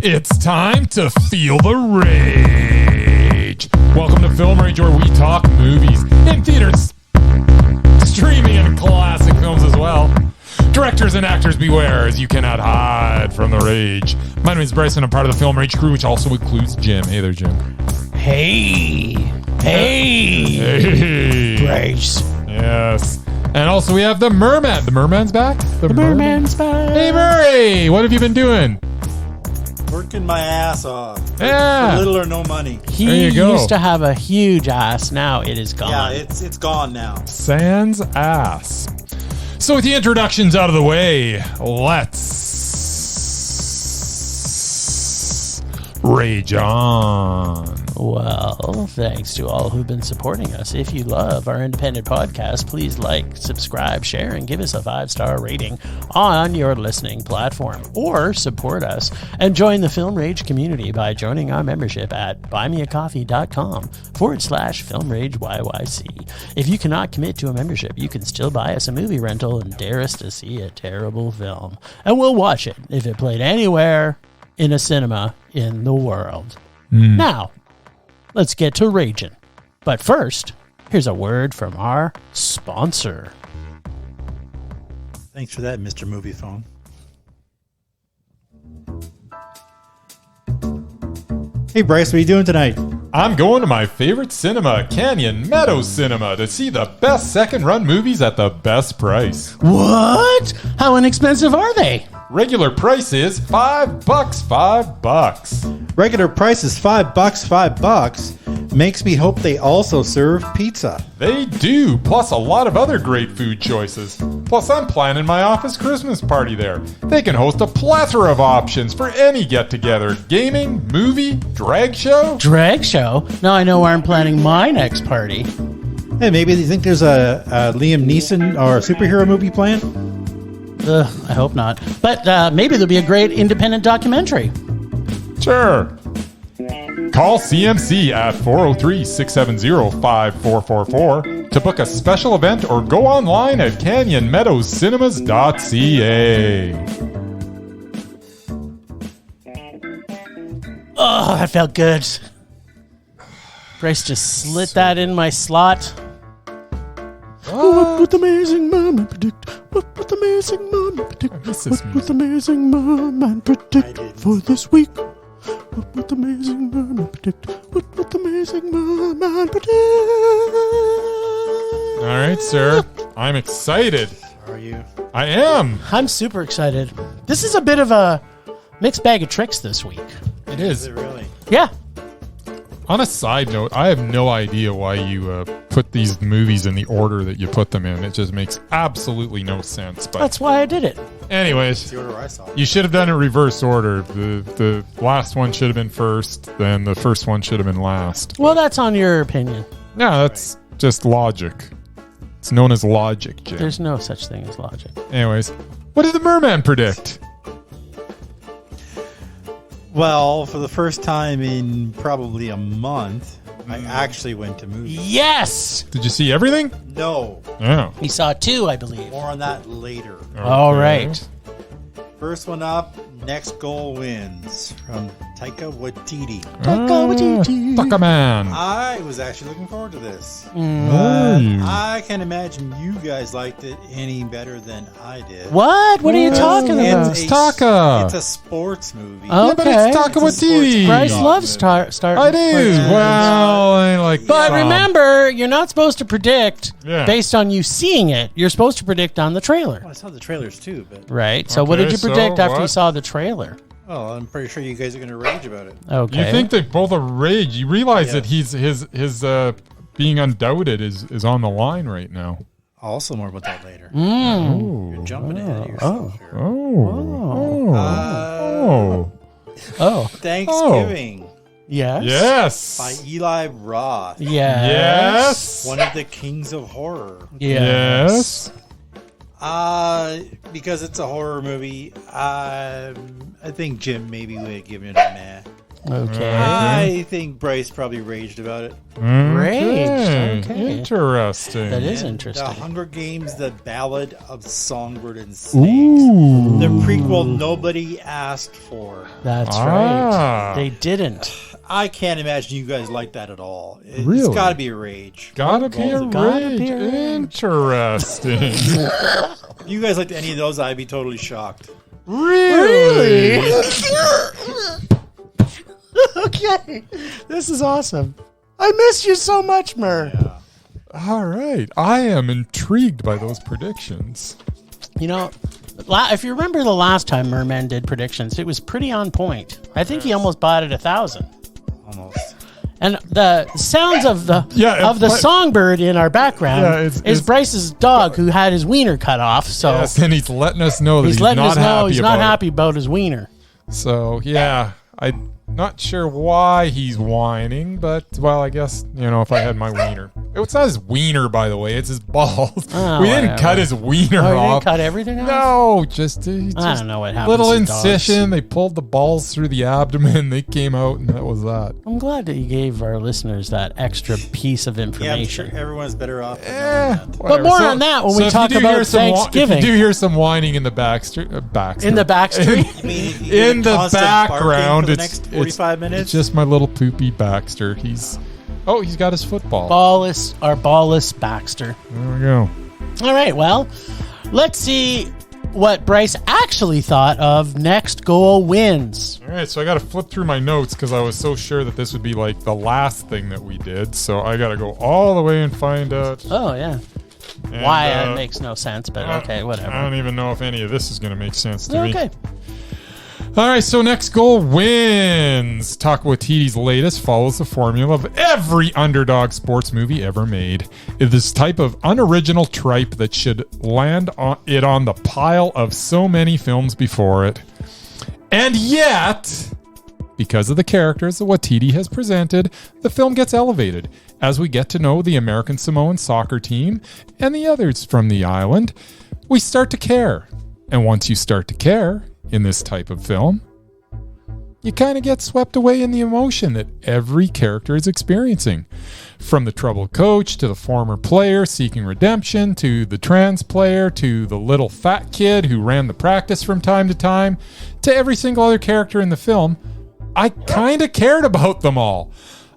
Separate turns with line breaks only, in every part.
It's time to feel the rage. Welcome to Film Rage, where we talk movies in theaters, streaming, and classic films as well. Directors and actors beware, as you cannot hide from the rage. My name is Bryce, and I'm part of the Film Rage crew, which also includes Jim. Hey there, Jim.
Hey. Bryce.
Yes. And also we have the Merman. The Merman's back?
The Merman's back.
Hey, Murray. What have you been doing?
Working my ass off.
Yeah.
For little or no money.
He
you go.
used to have a huge ass. Now it is gone.
Yeah, it's gone now.
Sans ass. So with the introductions out of the way, let's rage on.
Well, thanks to all who've been supporting us. If you love our independent podcast, please like, subscribe, share, and give us a 5-star rating on your listening platform. Or support us and join the Film Rage community by joining our membership at buymeacoffee.com/FilmRageYYC. If you cannot commit to a membership, you can still buy us a movie rental and dare us to see a terrible film. And we'll watch it if it played anywhere in a cinema in the world. Now, let's get to raging. But first, here's a word from our sponsor.
Thanks for that, Mr. Movie Phone. Hey, Bryce, what are you doing tonight?
I'm going to my favorite cinema, Canyon Meadows Cinema, to see the best second-run movies at the best price.
What? How inexpensive are they?
Regular price is $5, $5.
Regular price is $5. Makes me hope they also serve pizza.
They do, plus a lot of other great food choices. Plus, I'm planning my office Christmas party there. They can host a plethora of options for any get-together. Gaming, movie, drag show.
Drag show? Now I know where I'm planning my next party.
Hey, maybe you think there's a Liam Neeson or a superhero movie planned?
I hope not. But maybe there'll be a great independent documentary.
Sure. Call CMC at 403-670-5444 to book a special event or go online at canyonmeadowscinema.ca.
Oh, that felt good. Bryce just slid that in my slot. What would Amazing Murman predict? What would Amazing Murman predict? What would Amazing Murman predict for this week? What would Amazing Murman predict? What would Amazing Murman predict?
All right, sir. I'm excited.
Are you?
I am.
I'm super excited. This is a bit of a mixed bag of tricks this week.
It
Is
is.
it really?
Yeah.
On a side note, I have no idea why you put these movies in the order that you put them in. It just makes absolutely no sense. But
That's why I did it.
anyways,
The order I saw.
you should have done it reverse order. The last one should have been first, then the first one should have been last.
Well, that's on your opinion.
No, that's just logic. It's known as logic, Jim.
There's no such thing as logic.
Anyways, what did the Merman predict?
Well, for the first time in probably a month, I actually went to movies.
Yes!
Did you see everything?
No,
Oh.
We saw 2, I believe.
more on that later.
All
Okay.
right.
First one up, Next Goal Wins from Taika Waititi.
Taika Waititi.
Taika Man.
I was actually looking forward to this.
Mm.
But
Mm.
I can imagine you guys liked it any better than I did.
What? What are you
Well,
talking about?
It's Taika.
It's a sports movie.
Oh.
Yeah, but
Okay.
it's Taika
It's a sports
Waititi.
Bryce
dog
loves
movie.
start.
I do.
Yeah.
Well, I like
But
some.
remember, you're not supposed to predict
Yeah.
based on you seeing it. You're supposed to predict on the trailer.
Well, I saw the trailers too, but
Right. So what
Okay,
did you predict
so
after you
what?
saw the trailer?
well, I'm pretty sure you guys are going to rage about it.
Okay.
You think that both are rage? You realize that
Yes.
his being undoubted is on the line right now.
Also, more about that later.
Mm.
You're jumping ahead of yourself here.
Oh.
Thanksgiving
Yes.
Yes.
by Eli Roth,
Yes.
one of the kings of horror.
Yes.
Because it's a horror movie, I think Jim maybe would have given it a meh.
Okay.
I think Bryce probably raged about it.
Raged. Okay.
Interesting.
That is
The
interesting.
Hunger Games, the Ballad of Songbirds and Snakes.
Ooh.
The prequel nobody asked for.
That's
Ah.
right. They didn't.
I can't imagine you guys like that at all. It's
Really?
got to be a rage.
Gotta be a
Gotta
rage.
be a rage.
Interesting.
If you guys liked any of those, I'd be totally shocked.
Really?
Okay. This is awesome. I miss you so much, Mur.
Yeah.
All right. I am intrigued by those predictions.
You know, if you remember the last time Merman did predictions, it was pretty on point. I think he almost bought it 1,000.
Almost.
And the sounds of the
Yeah,
of the songbird in our background
Yeah,
is
it's-
Bryce's dog who had his wiener cut off. So
Yes, and he's letting us know that
he's
he's
letting
not
us know
happy
he's
about
not
it.
happy about his wiener.
So, yeah, I'm not sure why he's whining, but, well, I guess, if I had my wiener. It's not his wiener, by the way. It's his balls.
Oh,
we didn't
whatever.
cut his wiener
Oh, you
off.
didn't cut everything off?
No, just
I don't know what happens
little
to
incision.
dogs.
They pulled the balls through the abdomen. They came out, and that was that.
I'm glad that you gave our listeners that extra piece of
Yeah, I'm
information.
sure everyone's better off. than knowing that.
But more on that when we
if
talk
you do
about
hear some
Thanksgiving.
if you do hear some whining in the Baxter,
In the backstreet?
I mean, if you
in
get
the
constant barking
background,
for the
it's
next 45 minutes.
It's just my little poopy Baxter. He's got his football.
Ballless Baxter.
There we go.
All right, well, let's see what Bryce actually thought of Next Goal Wins.
All right, so I got to flip through my notes because I was so sure that this would be like the last thing that we did. So I got to go all the way and find out.
Oh, yeah.
And,
Why? It makes no sense, but okay, whatever.
I don't even know if any of this is going to make sense to me.
Okay.
All right, so Next Goal Wins. Taika Waititi's latest follows the formula of every underdog sports movie ever made. It's this type of unoriginal tripe that should land on the pile of so many films before it. And yet, because of the characters that Waititi has presented, the film gets elevated as we get to know the American Samoan soccer team and the others from the island. We start to care. And once you start to care in this type of film, you kind of get swept away in the emotion that every character is experiencing. From the troubled coach to the former player seeking redemption to the trans player to the little fat kid who ran the practice from time to time to every single other character in the film, I kind of cared about them all.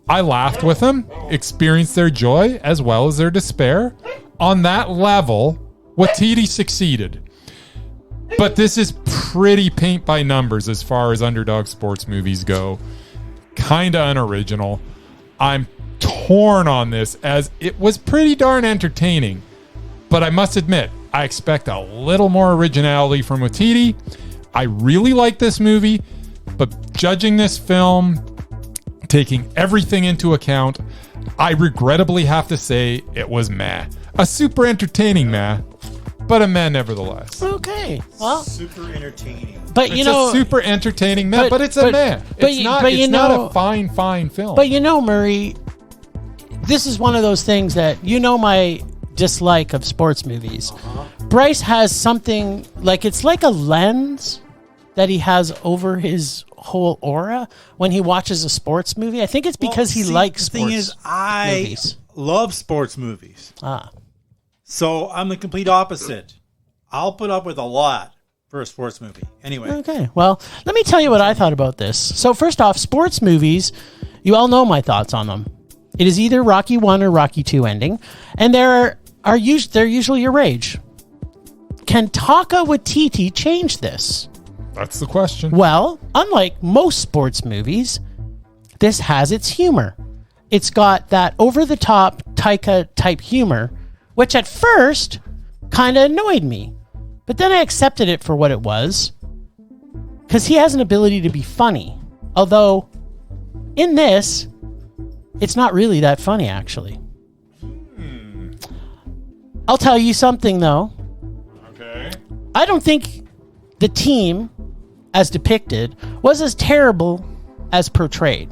I laughed with them, experienced their joy as well as their despair. On that level, Waititi succeeded. But this is pretty paint by numbers as far as underdog sports movies go. Kinda unoriginal. I'm torn on this as it was pretty darn entertaining. But I must admit, I expect a little more originality from Waititi. I really like this movie, but judging this film, taking everything into account, I regrettably have to say it was meh. A super entertaining meh, but a meh nevertheless.
Okay. Well,
Super entertaining.
but
It's a super entertaining meh, but it's a meh.
but
It's
you-
not.
but you
It's not
know-
a fine film.
But Murray, this is one of those things that my dislike of sports movies. Bryce has something it's like a lens that he has over his whole aura when he watches a sports movie. I think it's because he likes
the
sports
thing is, I
movies.
love sports movies. So I'm the complete opposite. I'll put up with a lot for a sports movie. Anyway.
Okay. Well, let me tell you what I thought about this. So first off, sports movies, you all know my thoughts on them. It is either Rocky 1 or Rocky 2 ending, and they're usually your rage. Can Taika Waititi change this?
That's the question.
Well, unlike most sports movies, this has its humor. It's got that over-the-top Taika-type humor, which at first kind of annoyed me. But then I accepted it for what it was, because he has an ability to be funny. Although, in this, it's not really that funny, actually. I'll tell you something, though.
Okay.
I don't think the team, as depicted, was as terrible as portrayed.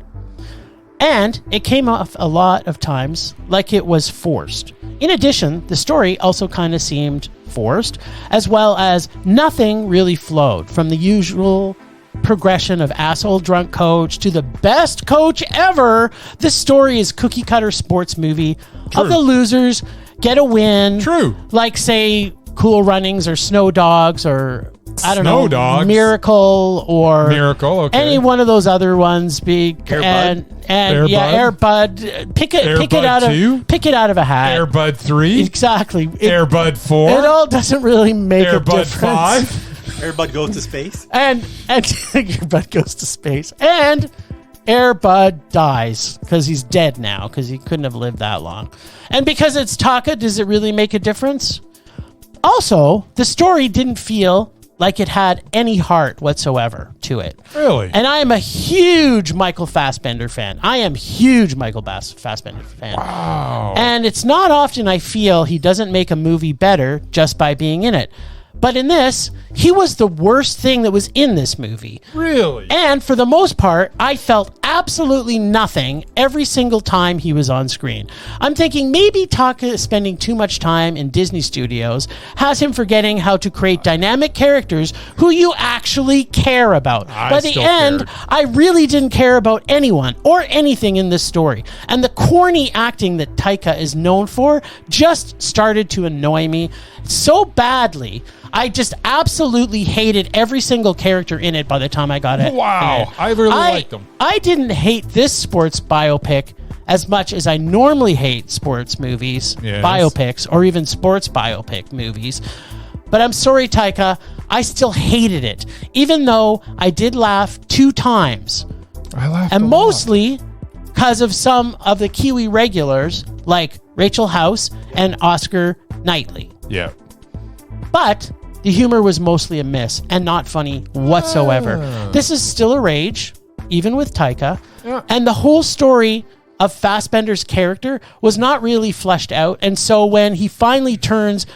And it came off a lot of times like it was forced. In addition, the story also kind of seemed forced, as well as nothing really flowed from the usual progression of asshole drunk coach to the best coach ever. This story is cookie cutter sports movie.
True.
Of the losers get a win.
True.
Like, say, Cool Runnings or Snow Dogs or, I don't know,
Dogs.
Miracle or
Okay.
any one of those other ones.
Air
Bud. Pick it out of a hat.
Air Bud 3.
Exactly.
Air Bud 4.
It all doesn't really make
Air
a
Bud
difference.
5.
Air Bud goes to space.
And Air Bud goes to space. And Air Bud dies because he's dead now because he couldn't have lived that long. And because it's Taika, does it really make a difference? Also, the story didn't feel like it had any heart whatsoever to it.
Really?
And I am a huge Michael Fassbender fan. Fassbender fan.
Wow.
And it's not often I feel he doesn't make a movie better just by being in it. But in this, he was the worst thing that was in this movie.
Really?
And for the most part, I felt absolutely nothing every single time he was on screen. I'm thinking maybe Taika is spending too much time in Disney Studios, has him forgetting how to create dynamic characters who you actually care about. By the end, I really didn't care about anyone or anything in this story. And the corny acting that Taika is known for just started to annoy me so badly. I just absolutely hated every single character in it by the time I got it.
Wow. I really liked them.
I didn't hate this sports biopic as much as I normally hate sports movies, biopics, or even sports biopic movies. But I'm sorry, Taika, I still hated it, even though I did laugh 2 times.
I laughed
and
a
mostly because of some of the Kiwi regulars like Rachel House and Oscar Knightley.
Yeah.
But the humor was mostly a miss and not funny whatsoever. This is still a rage, even with Taika.
Yeah.
And the whole story of Fassbender's character was not really fleshed out. And so when he finally turns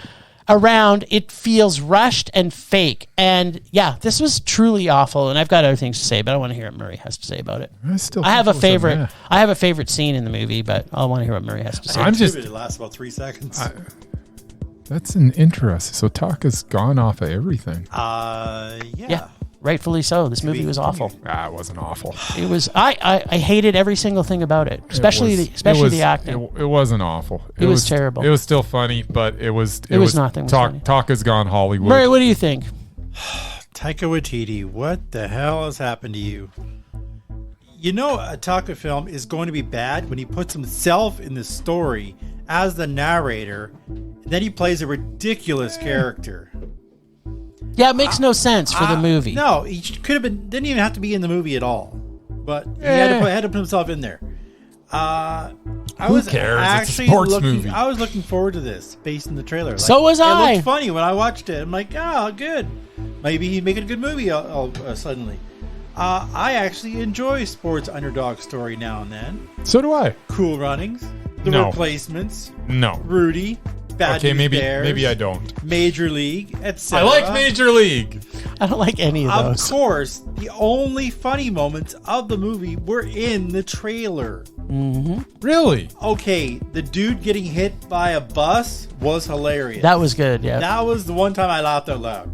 around, it feels rushed and fake. And yeah, this was truly awful. And I've got other things to say, but I want to hear what Murray has to say about it. I have a favorite. I have a favorite scene in the movie, but I want to hear what Murray has to say.
It lasts about 3 seconds.
That's an interest. So Taika's gone off of everything.
Yeah, rightfully so. This movie was awful.
It wasn't awful.
It was. I hated every single thing about it, especially the acting.
It wasn't awful.
It was terrible.
It was still funny, but it was
nothing.
Taika's gone Hollywood.
Murray, what do you think?
Taika Waititi, what the hell has happened to you? You know, a Taika film is going to be bad when he puts himself in the story as the narrator, and then he plays a ridiculous character.
Yeah, it makes no sense for the movie.
No, he could have been. Didn't even have to be in the movie at all. But he had to put himself in there.
Who cares? It's a sports movie.
I was looking forward to this based on the trailer. Like,
so was I.
It looked funny when I watched it. I'm like, oh, good. Maybe he'd make a good movie suddenly. I actually enjoy sports underdog story now and then.
So do I.
Cool Runnings, The Replacements, Rudy, Bad News Bears,
maybe I don't.
Major League, etc.
I like Major League.
I don't like any of those.
Of course, the only funny moments of the movie were in the trailer.
Mm-hmm.
Really?
Okay, the dude getting hit by a bus was hilarious.
That was good, yeah.
That was the one time I laughed out loud.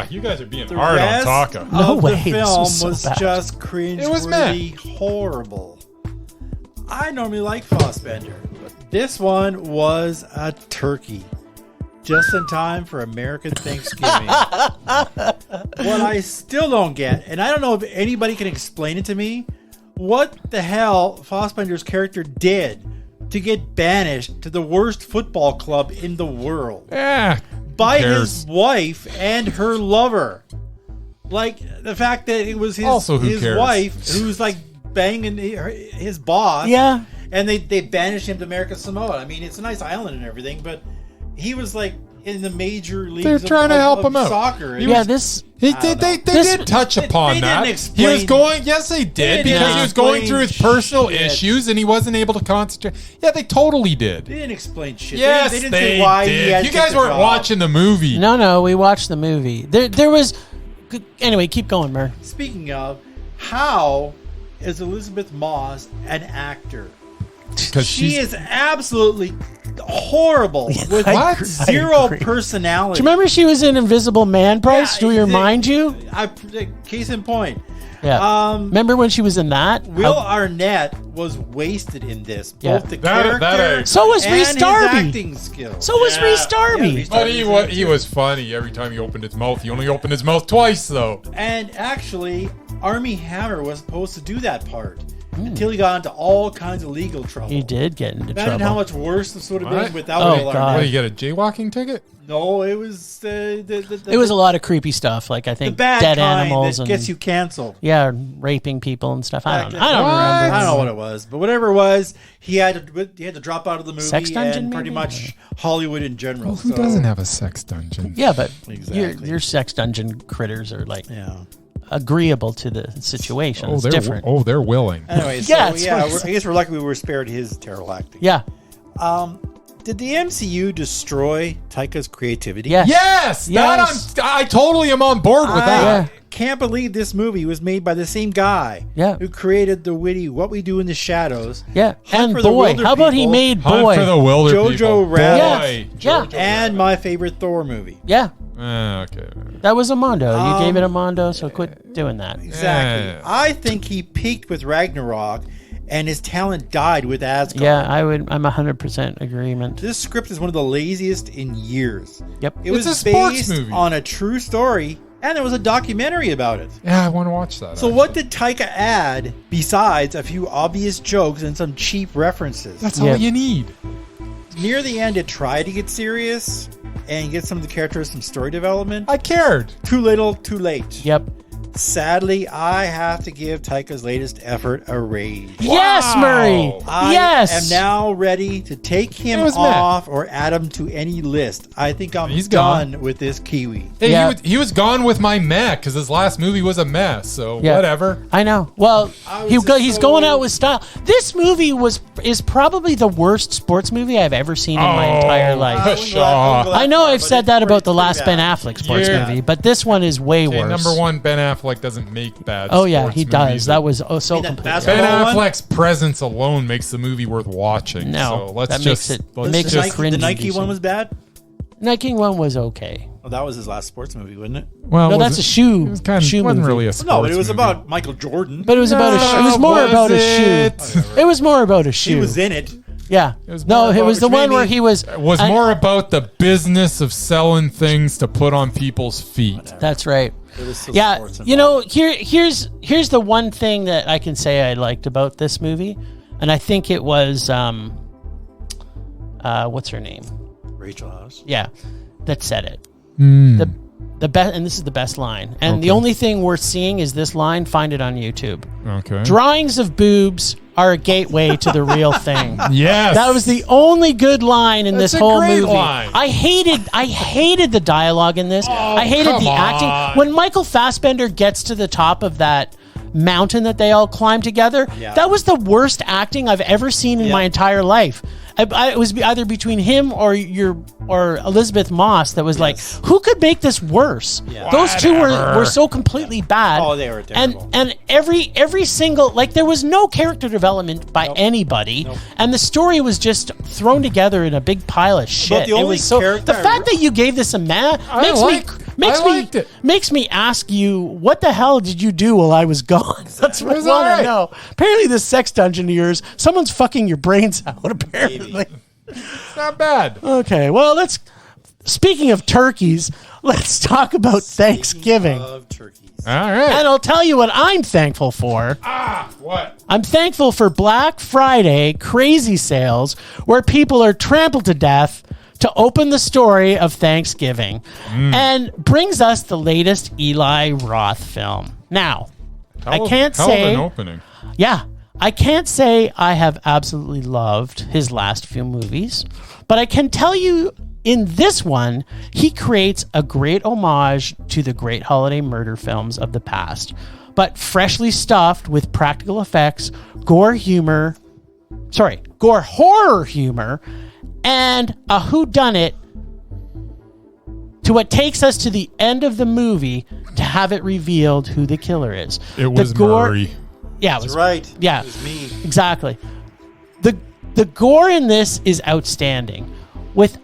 You guys are being hard on Taika.
No way.
The film was
bad.
just cringe-worthy, horrible. I normally like Fassbender, but this one was a turkey. Just in time for American Thanksgiving. What I still don't get, and I don't know if anybody can explain it to me, what the hell Fassbender's character did to get banished to the worst football club in the world.
Yeah.
By his wife and her lover. Like, the fact that it was his wife who's like banging his boss.
Yeah.
And they banished him to American Samoa. I mean, it's a nice island and everything, but he was like in the major leagues.
They're trying to help him out.
Soccer.
They did touch upon that. He was going. Yes, they did, because he was going through his personal issues and he wasn't able to concentrate. Yeah, they totally did.
They didn't explain shit.
Yes,
they didn't say why
did.
He had
you guys weren't watching the movie.
No, we watched the movie. There was. Anyway, keep going, Mur.
Speaking of, how is Elizabeth Moss an actor?
Because
she is absolutely horrible with
What?
zero personality.
Do you remember she was in Invisible Man, Bryce? Do we remind you?
Case in point.
Yeah. Remember when she was in that?
Will Arnett was wasted in this. Both the
That
character
So was
and
Rhys
his
Darby.
acting skills.
So was Rhys Darby.
Yeah, Rhys
But
Darby
he was funny every time he opened his mouth. He only opened his mouth twice, though.
And actually, Armie Hammer was supposed to do that part until he got into all kinds of legal trouble.
He did get into
Imagine
trouble.
how much worse this would have
What?
been without
Oh,
Will
God.
Arnett.
What, you get a jaywalking ticket?
No, it was
It was a lot of creepy stuff, like I
the
think
bad
dead
kind
animals
that
and
gets you canceled.
raping people and stuff. I don't
What?
remember.
I don't know what it was, but whatever it was, he had to drop out of the movie
Sex dungeon,
and pretty
maybe?
much Hollywood in general.
Who doesn't have a sex dungeon?
Yeah, but
Exactly.
your sex dungeon critters are like
Yeah.
agreeable to the situation.
Oh,
It's
they're
different.
they're willing.
Anyway,
Yeah,
so
it's
yeah,
what-
I guess we're lucky we were spared his terrible acting.
Yeah.
Did the MCU destroy Taika's creativity?
Yes.
Yes,
Yes.
I totally am on board with that.
Yeah.
Can't believe this movie was made by the same guy
Yeah.
who created the witty "What We Do in the Shadows"
Yeah.
Hunt
And
for the
Boy.
Wilder
How about he
People.
made
Hunt
Boy?
for the Wilder
Jojo
People.
Rabbit.
Boy.
Yeah.
Jojo
and my favorite Thor movie.
Yeah.
Okay.
That was a Mondo. You gave it a Mondo, so quit doing that.
Exactly.
Yeah.
I think he peaked with Ragnarok, and his talent died with Asgard.
Yeah, I'm 100% agreement.
This script is one of the laziest in years.
Yep.
It was
It's a sports
based
movie.
on a true story, and there was a documentary about it.
Yeah, I want to watch that.
So what did Taika add besides a few obvious jokes and some cheap references?
That's
Yeah.
all you need.
Near the end, it tried to get serious and get some of the characters some story development.
I cared.
Too little, too late.
Yep.
Sadly, I have to give Taika's latest effort a rage.
Yes, Murray.
I
Yes.
am now ready to take him
It was
off or add him to any list. I think I'm
He's
done
gone.
with this Kiwi.
Hey,
Yeah.
he was gone with my meh because his last movie was a mess. So
Yeah.
whatever.
I know. Well,
I was just
he's
so-
going out with style. This movie is probably the worst sports movie I've ever seen in my entire life.
I wouldn't go that
I know
far,
I've
but
said
it's
that about
pretty
the last Ben
bad.
Affleck sports
Yeah.
movie, but this one is way
Okay,
worse.
number one, Ben Affleck doesn't make bad.
Oh yeah,
sports
he
movies.
does. That was so
mean that
completely.
basketball
Ben
one?
Affleck's presence alone makes the movie worth watching.
No,
so let's
that
just
makes it-
let's
makes
The
it
just
cringy
The Nike
decent.
one was bad?
Nike one was okay.
Well, that was his last sports movie, wasn't it?
well,
No,
was
that's
it-
a shoe.
It was kind of
shoe
wasn't
movie.
really a sports
No, but it was
movie.
about Michael Jordan.
But it was about a shoe. It was more about a shoe.
it?
It was more about a shoe.
He was in it.
Yeah.
was
No,
more
it
about-
was the
which
one
made
where
me-
he was.
It was
I-
more about the business of selling things to put on people's feet.
That's right.
There was still
Yeah,
sports
you know,
involved.
here's the one thing that I can say I liked about this movie, and I think it was what's her name?
Rachel House.
Yeah, that said it. The best, and this is the best line. And the
Okay.
only thing worth seeing is this line. Find it on YouTube.
Okay.
Drawings of boobs are a gateway to the real thing.
Yes.
That was the only good line in
That's
this
a
whole
great
movie.
line.
I hated the dialogue in this. I hated
come
the
on.
acting. When Michael Fassbender gets to the top of that mountain that they all climb together,
Yeah.
that was the worst acting I've ever seen in my entire life. It was either between him or Elizabeth Moss that was like, who could make this worse?
Yeah.
Those two
Whatever.
were so completely bad.
Oh, they were terrible.
And every single, like, there was no character development by anybody, and the story was just thrown together in a big pile of shit.
the only
it was so
character
the fact that you gave this a man
I liked it.
makes me ask you, what the hell did you do while I was gone? That's what I
was
want
alright.
to know. Apparently, this sex dungeon of yours, someone's fucking your brains out. Apparently.
It's not bad.
Okay, well, speaking of turkeys, let's talk about Thanksgiving.
Of turkeys.
All right.
And I'll tell you what I'm thankful for.
What?
I'm thankful for Black Friday crazy sales where people are trampled to death to open the story of Thanksgiving and brings us the latest Eli Roth film. Now, I can't
hell of
say...
an opening.
Yeah. I can't say I have absolutely loved his last few movies, but I can tell you in this one, he creates a great homage to the great holiday murder films of the past, but freshly stuffed with practical effects, gore horror humor, and a whodunit to what takes us to the end of the movie to have it revealed who the killer is.
It was
gore,
Murray.
Yeah, it was
That's right.
Yeah,
It was me.
exactly. The The gore in this is outstanding. With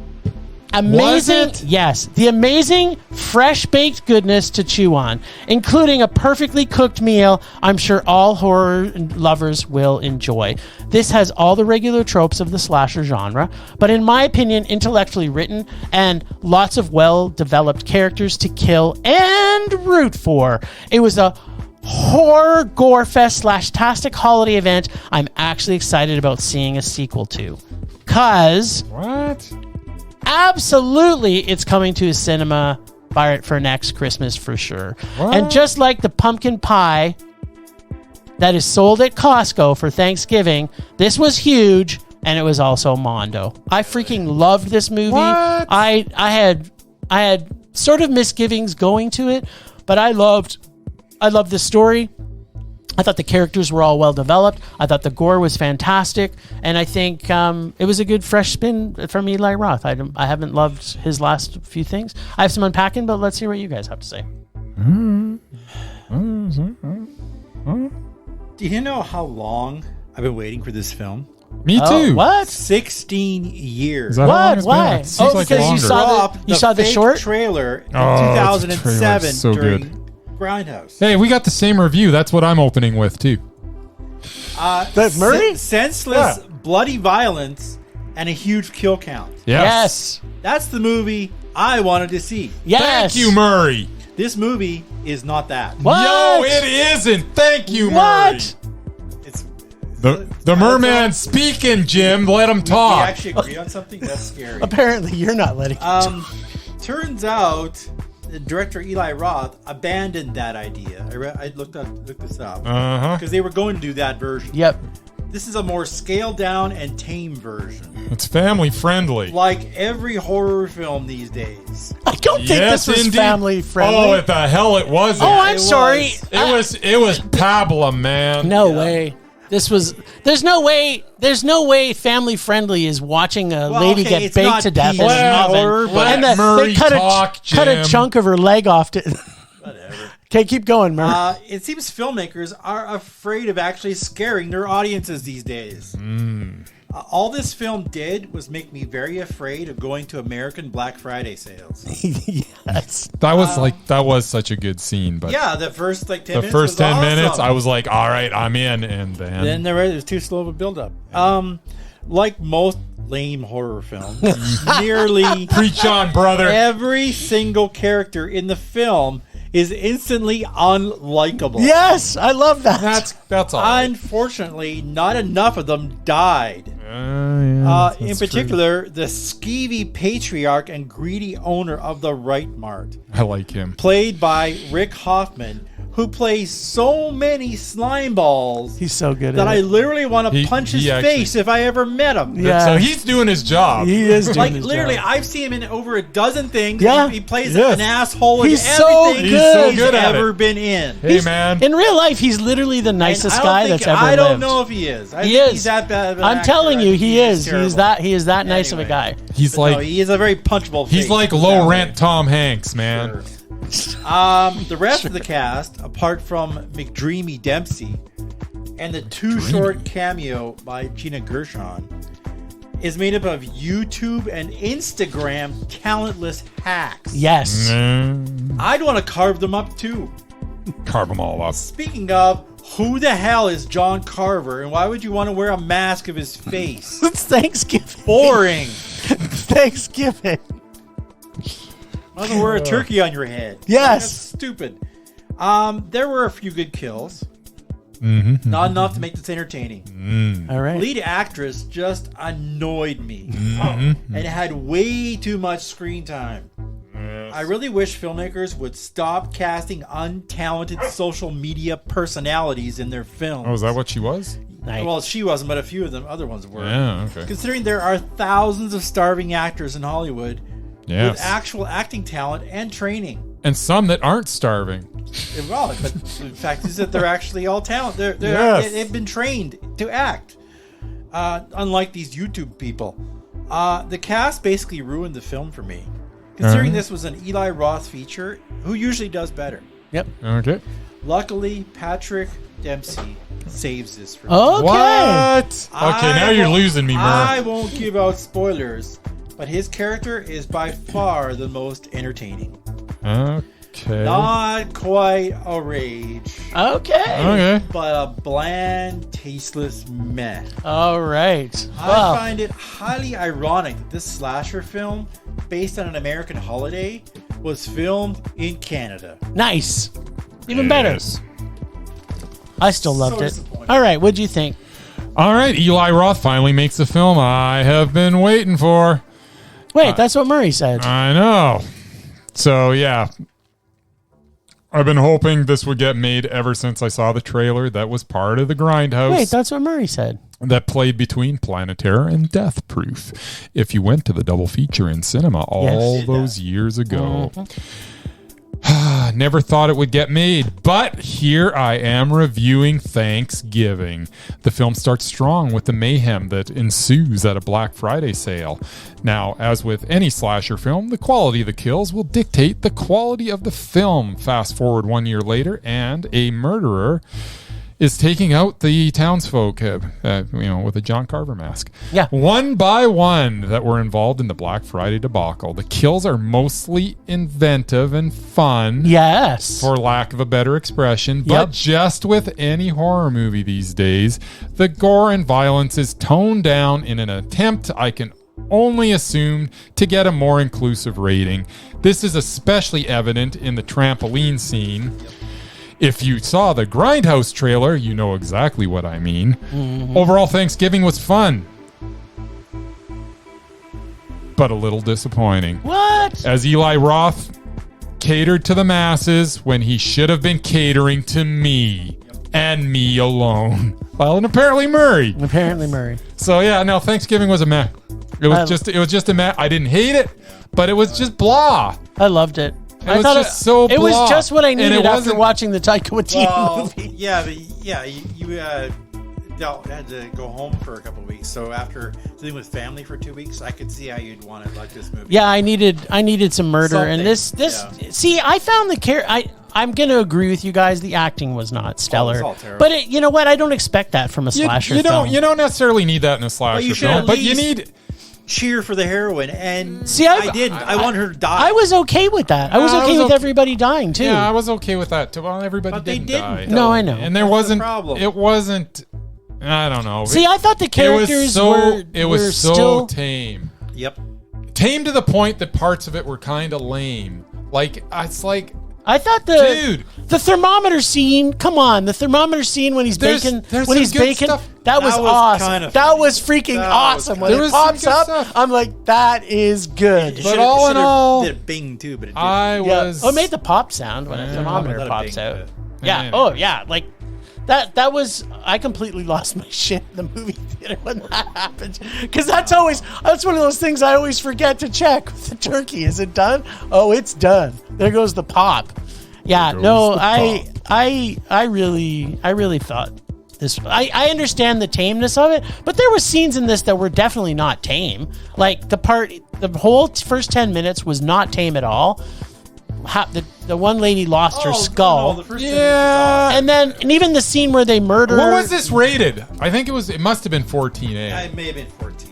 amazing,
Was it?
yes, the amazing fresh baked goodness to chew on, including a perfectly cooked meal I'm sure all horror lovers will enjoy. This has all the regular tropes of the slasher genre, but in my opinion, intellectually written and lots of well-developed characters to kill and root for. It was a horror gore fest / tastic holiday event I'm actually excited about seeing a sequel to. Cause
What?
absolutely it's coming to a cinema for next Christmas for sure.
What?
And just like the pumpkin pie that is sold at Costco for Thanksgiving, this was huge and it was also Mondo. I freaking loved this movie.
What?
I had sort of misgivings going to it, but I loved the story. I thought the characters were all well developed. I thought the gore was fantastic, and I think it was a good fresh spin from Eli Roth. I haven't loved his last few things. I have some unpacking, but let's hear what you guys have to say.
Do you know how long I've been waiting for this film?
Me too.
Oh, what?
16 years.
Is that how long
What?
it's
Why?
been? It seems like
because you
longer.
saw the
fake
short
trailer in
Oh, the
2007
trailer's so
during
good.
Grindhouse.
Hey, we got the same review. That's what I'm opening with too.
That Murray?
Senseless, bloody violence, and a huge kill count.
Yes.
That's the movie I wanted to see.
Yes.
Thank you, Murray.
This movie is not that.
What?
Yo, it isn't. Thank you,
What?
Murray.
It's
The merman speaking, Jim. Let him
we
talk.
actually agree on something. That's scary.
Apparently, you're not letting.
Turns out, the director Eli Roth abandoned that idea. I looked this up
Uh-huh.
because they were going to do that version.
Yep.
This is a more scaled down and tame version,
It's family friendly.
like every horror film these days.
I don't think this was
indeed.
family friendly.
Oh, what the hell it wasn't.
Oh, I'm
It
sorry.
was.
It was Pablum, man.
No
Yeah.
way. This was. There's no way family friendly is watching a
Well,
lady
okay,
get
it's
baked
not
to death in
PG
an oven.
horror, but-
And
Let Murray
they cut
talk,
cut a
Jim.
chunk of her leg off. To
Whatever.
Okay, keep going, Murray.
It seems filmmakers are afraid of actually scaring their audiences these days. All this film did was make me very afraid of going to American Black Friday sales.
Yes.
That was such a good scene, but
Yeah, the first 10
the
minutes.
first
was
10
awesome.
minutes, I was like, all right, I'm in, and
Then there was too slow of a build-up. Like most lame horror films, nearly
preach on, brother.
every single character in the film is instantly unlikable.
Yes, I love that.
That's all. Right.
Unfortunately, not enough of them died.
Yeah,
In
that's
particular, the skeevy patriarch and greedy owner of the Right Mart,
true. I like him.
played by Rick Hoffman, who plays so many slime balls
He's so good
that
at
I
it.
literally want to
He-
punch
he
his
actually-
face if I ever met him.
Yeah.
So he's doing his job.
He is doing
Like
his
literally,
job.
I've seen him in over a dozen things.
Yeah.
He plays
Yes.
an asshole in
He's so
everything
good. He's so
he's
good at
ever
it.
been in.
Hey, man.
In real life, he's literally the
And
nicest
I don't
guy
think-
that's ever
I
lived.
don't know if he is. I
He
think
is.
He's that bad of an
I'm
actor.
telling
I
you,
think
he is.
terrible.
He is that nice of a
Anyway.
guy.
He's
But
like
no, he is a very punchable face.
he's like
Put it
low
that way.
rent Tom Hanks, man.
Sure. The rest of the cast, apart from McDreamy Dempsey and the too short cameo by Gina Gershon, is made up of YouTube and Instagram talentless hacks.
Yes.
I'd want to carve them up too.
Carve them all up.
Speaking of, who the hell is John Carver, and why would you want to wear a mask of his face?
It's Thanksgiving.
Boring.
Thanksgiving.
Why don't wear a turkey on your head?
Yes.
That's stupid. There were a few good kills.
Mm-hmm.
Not enough to make this entertaining.
All right.
Lead actress just annoyed me
Mm-hmm.
and had way too much screen time. I really wish filmmakers would stop casting untalented social media personalities in their films.
Oh, is that what she was?
Nice.
Well, she wasn't, but a few of them other ones were.
Yeah, okay.
Considering there are thousands of starving actors in Hollywood with
Yes.
actual acting talent and training.
And some that aren't starving.
Well, but the fact is that they're actually all talent.
Yes.
They've been trained to act, unlike these YouTube people. The cast basically ruined the film for me, considering this was an Eli Roth feature, who usually does better.
Yep.
Okay.
Luckily, Patrick Dempsey saves this for me.
Okay.
What? Okay, now you're losing me,
I
Murman.
won't give out spoilers, but his character is by far the most entertaining.
Okay.
Not quite a rage,
Okay.
but a bland, tasteless meh.
All right.
I find it highly ironic that this slasher film, based on an American holiday, was filmed in Canada.
Nice. Even better.
Yes.
I still loved it.
disappointed.
All right. What'd you think?
All right, Eli Roth finally makes the film I have been waiting for.
Wait, that's what Murray said.
I know. So, yeah. I've been hoping this would get made ever since I saw the trailer. That was part of the Grindhouse
Wait, that's what Murray said.
that played between Planet Terror and Death Proof. If you went to the double feature in cinema all
Yes.
those years ago. Never thought it would get made, but here I am reviewing Thanksgiving. The film starts strong with the mayhem that ensues at a Black Friday sale. Now, as with any slasher film, the quality of the kills will dictate the quality of the film. Fast forward 1 year later, and a murderer is taking out the townsfolk, with a John Carver mask.
Yeah.
One by one that were involved in the Black Friday debacle. The kills are mostly inventive and fun.
Yes.
For lack of a better expression, but
Yep.
just with any horror movie these days, the gore and violence is toned down in an attempt, I can only assume, to get a more inclusive rating. This is especially evident in the trampoline scene. If you saw the Grindhouse trailer, you know exactly what I mean. Overall, Thanksgiving was fun, but a little disappointing.
What?
As Eli Roth catered to the masses when he should have been catering to me and me alone. Well, and apparently Murray.
Apparently Murray.
So yeah, no, Thanksgiving was a meh. It was just a meh. I didn't hate it, but it was just blah.
I loved it.
It was just so
it was
blah.
just what I
And it
needed after
wasn't-
watching the Taika Waititi movie.
You had to go home for a couple of weeks. So after dealing with family for 2 weeks, I could see how you'd want to like this movie.
Yeah, I needed some murder, and this.
Something,
See, I found I'm going to agree with you guys. The acting was not stellar,
all terrible.
but you know what? I don't expect that from a slasher
You
film.
don't necessarily need that in a slasher
you should
film,
at
but you
least-
need.
Cheer for the heroine, and
See,
I didn't. I want her to die.
I was okay with that. I was
I
okay
was
with
okay-
everybody dying too.
Yeah, I was okay with that too. Well, everybody
But they
didn't
didn't,
die.
though.
No, I know.
And there
That's
wasn't.
the problem.
It wasn't. I don't know.
See, I thought the characters were
so
still.
tame.
Yep.
Tame to the point that parts of it were kind of lame. Like it's like,
I thought
dude,
the thermometer scene. Come on, the thermometer scene when he's
There's
baking.
some
When he's
good
baking,
stuff.
that was
That was
awesome.
kind of
That
funny.
was freaking
That was
awesome. When
There
it
was some
pops
good
up,
stuff.
I'm like, that is good.
But all in all,
did a bing too, but it didn't.
I
Yeah.
was.
Oh, it made the pop sound when a
Yeah.
thermometer
Not a
pops
bing,
out.
but-
Yeah.
Anyways.
Oh, yeah. Like that was. I completely lost my shit in the movie theater when that happened, because that's one of those things I always forget to check with the turkey. Is it done? Oh, it's done. There goes the pop. Yeah.
There
No,
goes the
I really thought this. I understand the tameness of it, but there were scenes in this that were definitely not tame. Like the whole first 10 minutes was not tame at all. The one lady lost her skull.
No, the first
Yeah.
And even the scene where they murder.
What was this rated? I think it must have been 14A.
It may have been 14.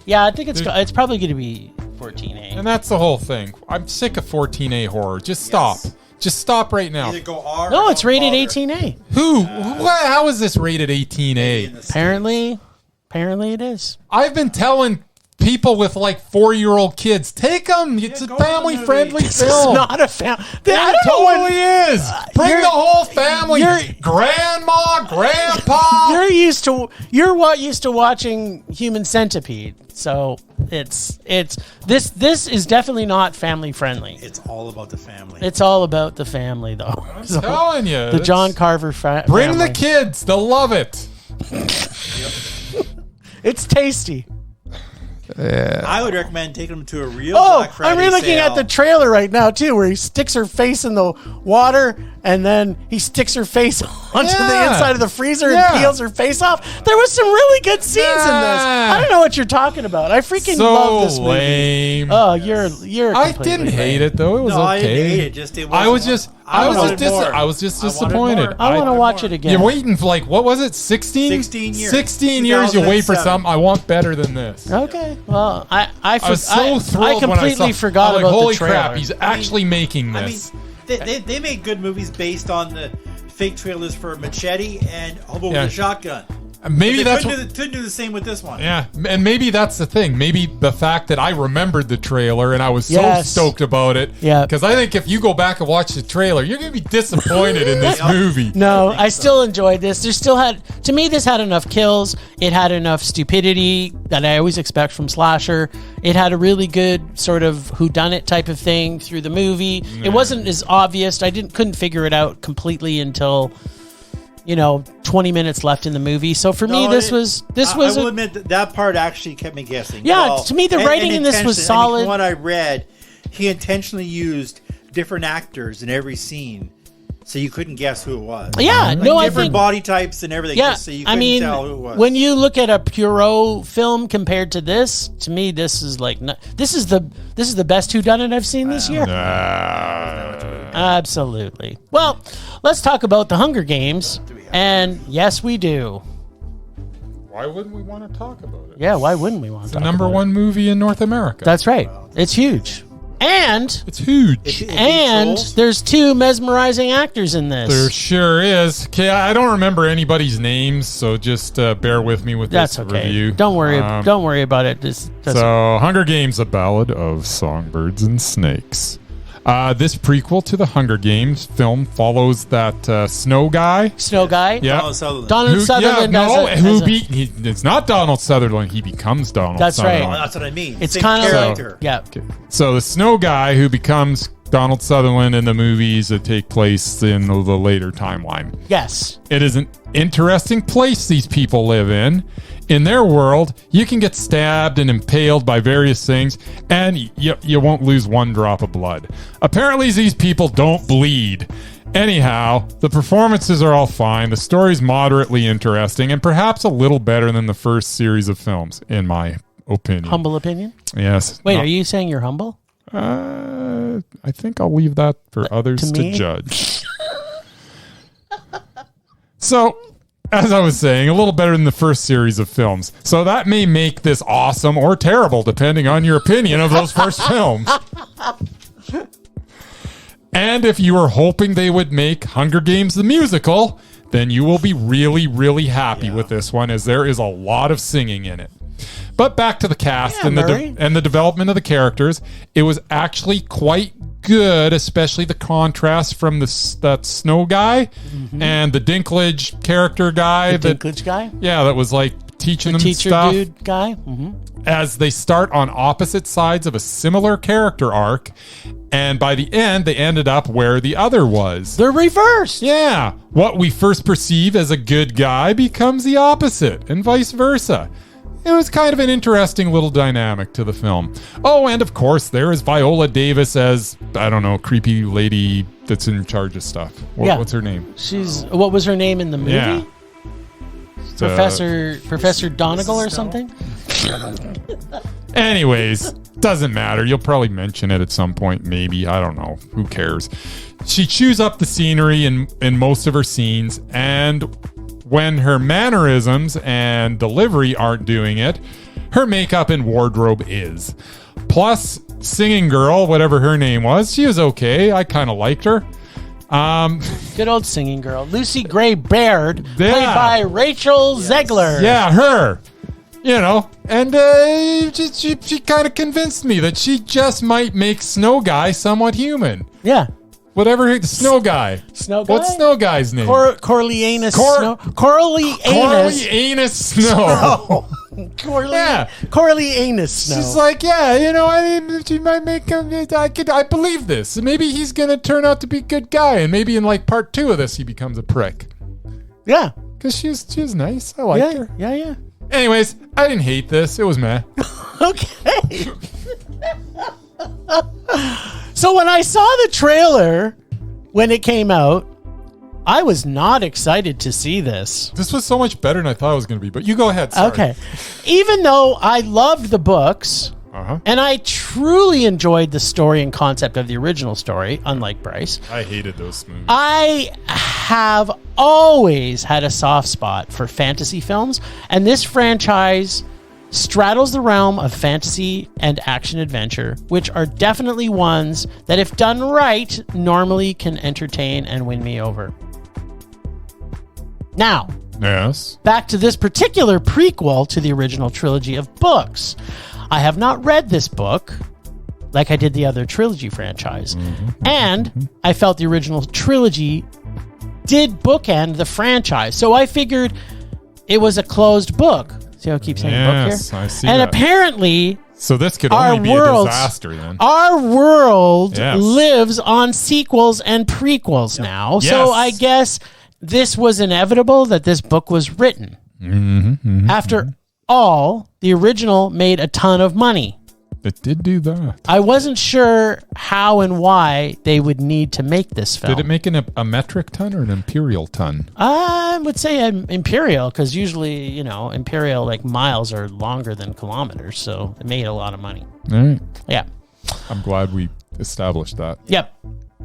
Yeah, I think it's probably going to be 14A.
And that's the whole thing. I'm sick of 14A horror. Just stop.
Yes.
Just stop right now.
Either go R.
No,
or
it's
don't
rated
bother.
18A.
How is this rated 18A?
In the
Apparently it is.
I've been telling people with like 4-year-old kids, take them. It's a
go to the
family-friendly
movie.
It's
film.
not a family.
It totally is. Bring
you're-
the whole family.
you're-
Grandma, grandpa.
You're used to watching Human Centipede, so this is definitely not family friendly.
It's all about the family.
It's all about the family, though.
I'm
So,
telling you.
the John Carver
Bring
family.
the kids. They'll love it.
It's tasty.
I would recommend taking them to a real
Oh,
Black Friday
I'm re-looking
sale.
at the trailer right now too, where he sticks her face in the water and then he sticks her face onto the
Yeah.
inside of the freezer
Yeah.
and peels her face off. There was some really good scenes in this. I don't know what you're talking about. I freaking love this movie.
Lame.
Oh, you're.
I didn't hate it though. It was
No,
okay.
I didn't hate it. Just it
I was
wasn't-
just I was
wanted
just
more.
I was just
I wanted
disappointed.
more.
I want to watch it again.
You're waiting for like what was it? 16?
16 years.
16 years. You wait for
2007.
something. I want better than this.
Okay. Well, I
was so thrilled
I
when I
completely
saw.
forgot
I'm like,
about
holy
the trailer.
crap! He's actually making
I mean,
this.
they made good movies based on the fake trailers for Machete and Hobo
Yeah.
with a Shotgun.
Maybe
They
that's
couldn't do the same with this one.
yeah, and maybe that's the thing. Maybe the fact that I remembered the trailer and I was so
Yes.
stoked about it.
Yeah.
Because I think if you go back and watch the trailer, you're gonna be disappointed in this movie.
No, I still enjoyed this. There still had, to me, this had enough kills. It had enough stupidity that I always expect from slasher. It had a really good sort of whodunit type of thing through the movie. It wasn't as obvious. I couldn't figure it out completely until 20 minutes left in the movie. So for me, this was
I will admit that part actually kept me guessing.
Yeah, to me, the writing in this was
intentionally-
solid.
From what I read, he intentionally used different actors in every scene, so you couldn't guess who it was.
Yeah,
Like
no, I
different
think
body types and everything.
yeah.
Just so you
I
couldn't
mean,
tell who it was.
when you look at a Puro film compared to this, to me, this is like this is the best whodunit I've seen this year. Absolutely. Well, let's talk about the Hunger Games. And yes, we do.
Why wouldn't we want to talk about it?
Yeah, why wouldn't we want to
The
talk
number
about it?
one movie in North America.
That's right. It's huge. And
It's huge.
It beat
and
Trolls.
there's two mesmerizing actors in this.
There sure is. Okay, I don't remember anybody's names, so just bear with me with
That's
this
okay.
review.
Don't worry about it.
So, Hunger Games: A Ballad of Songbirds and Snakes. This prequel to the Hunger Games film follows that Snow guy.
Snow Guy.
Yeah.
Donald Sutherland.
Donald Sutherland
it's not Donald Sutherland. He becomes Donald
That's right.
Oh,
Sutherland.
that's what I mean.
It's
Same
kind of
character.
yeah.
So the Snow guy who becomes Donald Sutherland in the movies that take place in the later timeline.
Yes.
It is an interesting place these people live in. In their world, you can get stabbed and impaled by various things, and you won't lose one drop of blood. Apparently, these people don't bleed. Anyhow, the performances are all fine, the story's moderately interesting, and perhaps a little better than the first series of films, in my opinion.
Humble opinion.
Yes.
Wait, are you saying you're humble?
I think I'll leave that for others
to
to
me?
judge. So, as I was saying, a little better than the first series of films. So that may make this awesome or terrible, depending on your opinion of those first films. And if you were hoping they would make Hunger Games the musical, then you will be really, really happy with this one, as there is a lot of singing in it. But back to the cast
Yeah,
and
Murray.
the development of the characters. It was actually quite good, especially the contrast from that Snow guy and the Dinklage character guy.
The Dinklage guy?
That was like teaching them
Teacher
stuff.
dude guy? Mm-hmm.
As they start on opposite sides of a similar character arc, and by the end, they ended up where the other was.
They're reversed.
Yeah, what we first perceive as a good guy becomes the opposite, and vice versa. It was kind of an interesting little dynamic to the film. Oh, and of course, there is Viola Davis as, I don't know, creepy lady that's in charge of stuff. What's her name?
What was her name in the movie?
Yeah.
Professor Donegal or something?
Anyways, doesn't matter. You'll probably mention it at some point, maybe. I don't know. Who cares? She chews up the scenery in most of her scenes, and when her mannerisms and delivery aren't doing it, her makeup and wardrobe is. Plus, singing girl, whatever her name was, she was okay. I kind of liked her.
Good old singing girl. Lucy Gray Baird,
Yeah.
played by Rachel Zegler.
Yeah, her. And she kind of convinced me that she just might make Snow Guy somewhat human.
Yeah.
Whatever, Snow Guy.
Snow Guy?
What's Snow Guy's name?
Corleanus Snow. Corleanus.
Corleanus Snow. Yeah.
Corleanus Snow.
She's like, she might make him. I believe this. Maybe he's gonna turn out to be a good guy, and maybe in like part 2 of this, he becomes a prick.
Yeah.
Because she's nice. I liked her.
Yeah.
Anyways, I didn't hate this. It was meh.
Okay. So when I saw the trailer when it came out, I was not excited to see this.
This was so much better than I thought it was going to be. But you go ahead. Sorry.
Okay. Even though I loved the books, and I truly enjoyed the story and concept of the original story, unlike Bryce.
I hated those movies.
I have always had a soft spot for fantasy films, and this franchise straddles the realm of fantasy and action-adventure, which are definitely ones that, if done right, normally can entertain and win me over. Now,
yes,
back to this particular prequel to the original trilogy of books. I have not read this book like I did the other trilogy franchise, and I felt the original trilogy did bookend the franchise, so I figured it was a closed book. See how I keep saying book here?
I see
and
that.
Apparently,
so this could only be a disaster then.
Our world lives on sequels and prequels now.
Yes.
So I guess this was inevitable that this book was written. After all, the original made a ton of money.
It did do that.
I wasn't sure how and why they would need to make this film.
Did it make a metric ton or an imperial ton?
I would say imperial, because usually, imperial, like, miles are longer than kilometers, so it made a lot of money.
All right.
Yeah.
I'm glad we established that.
Yep.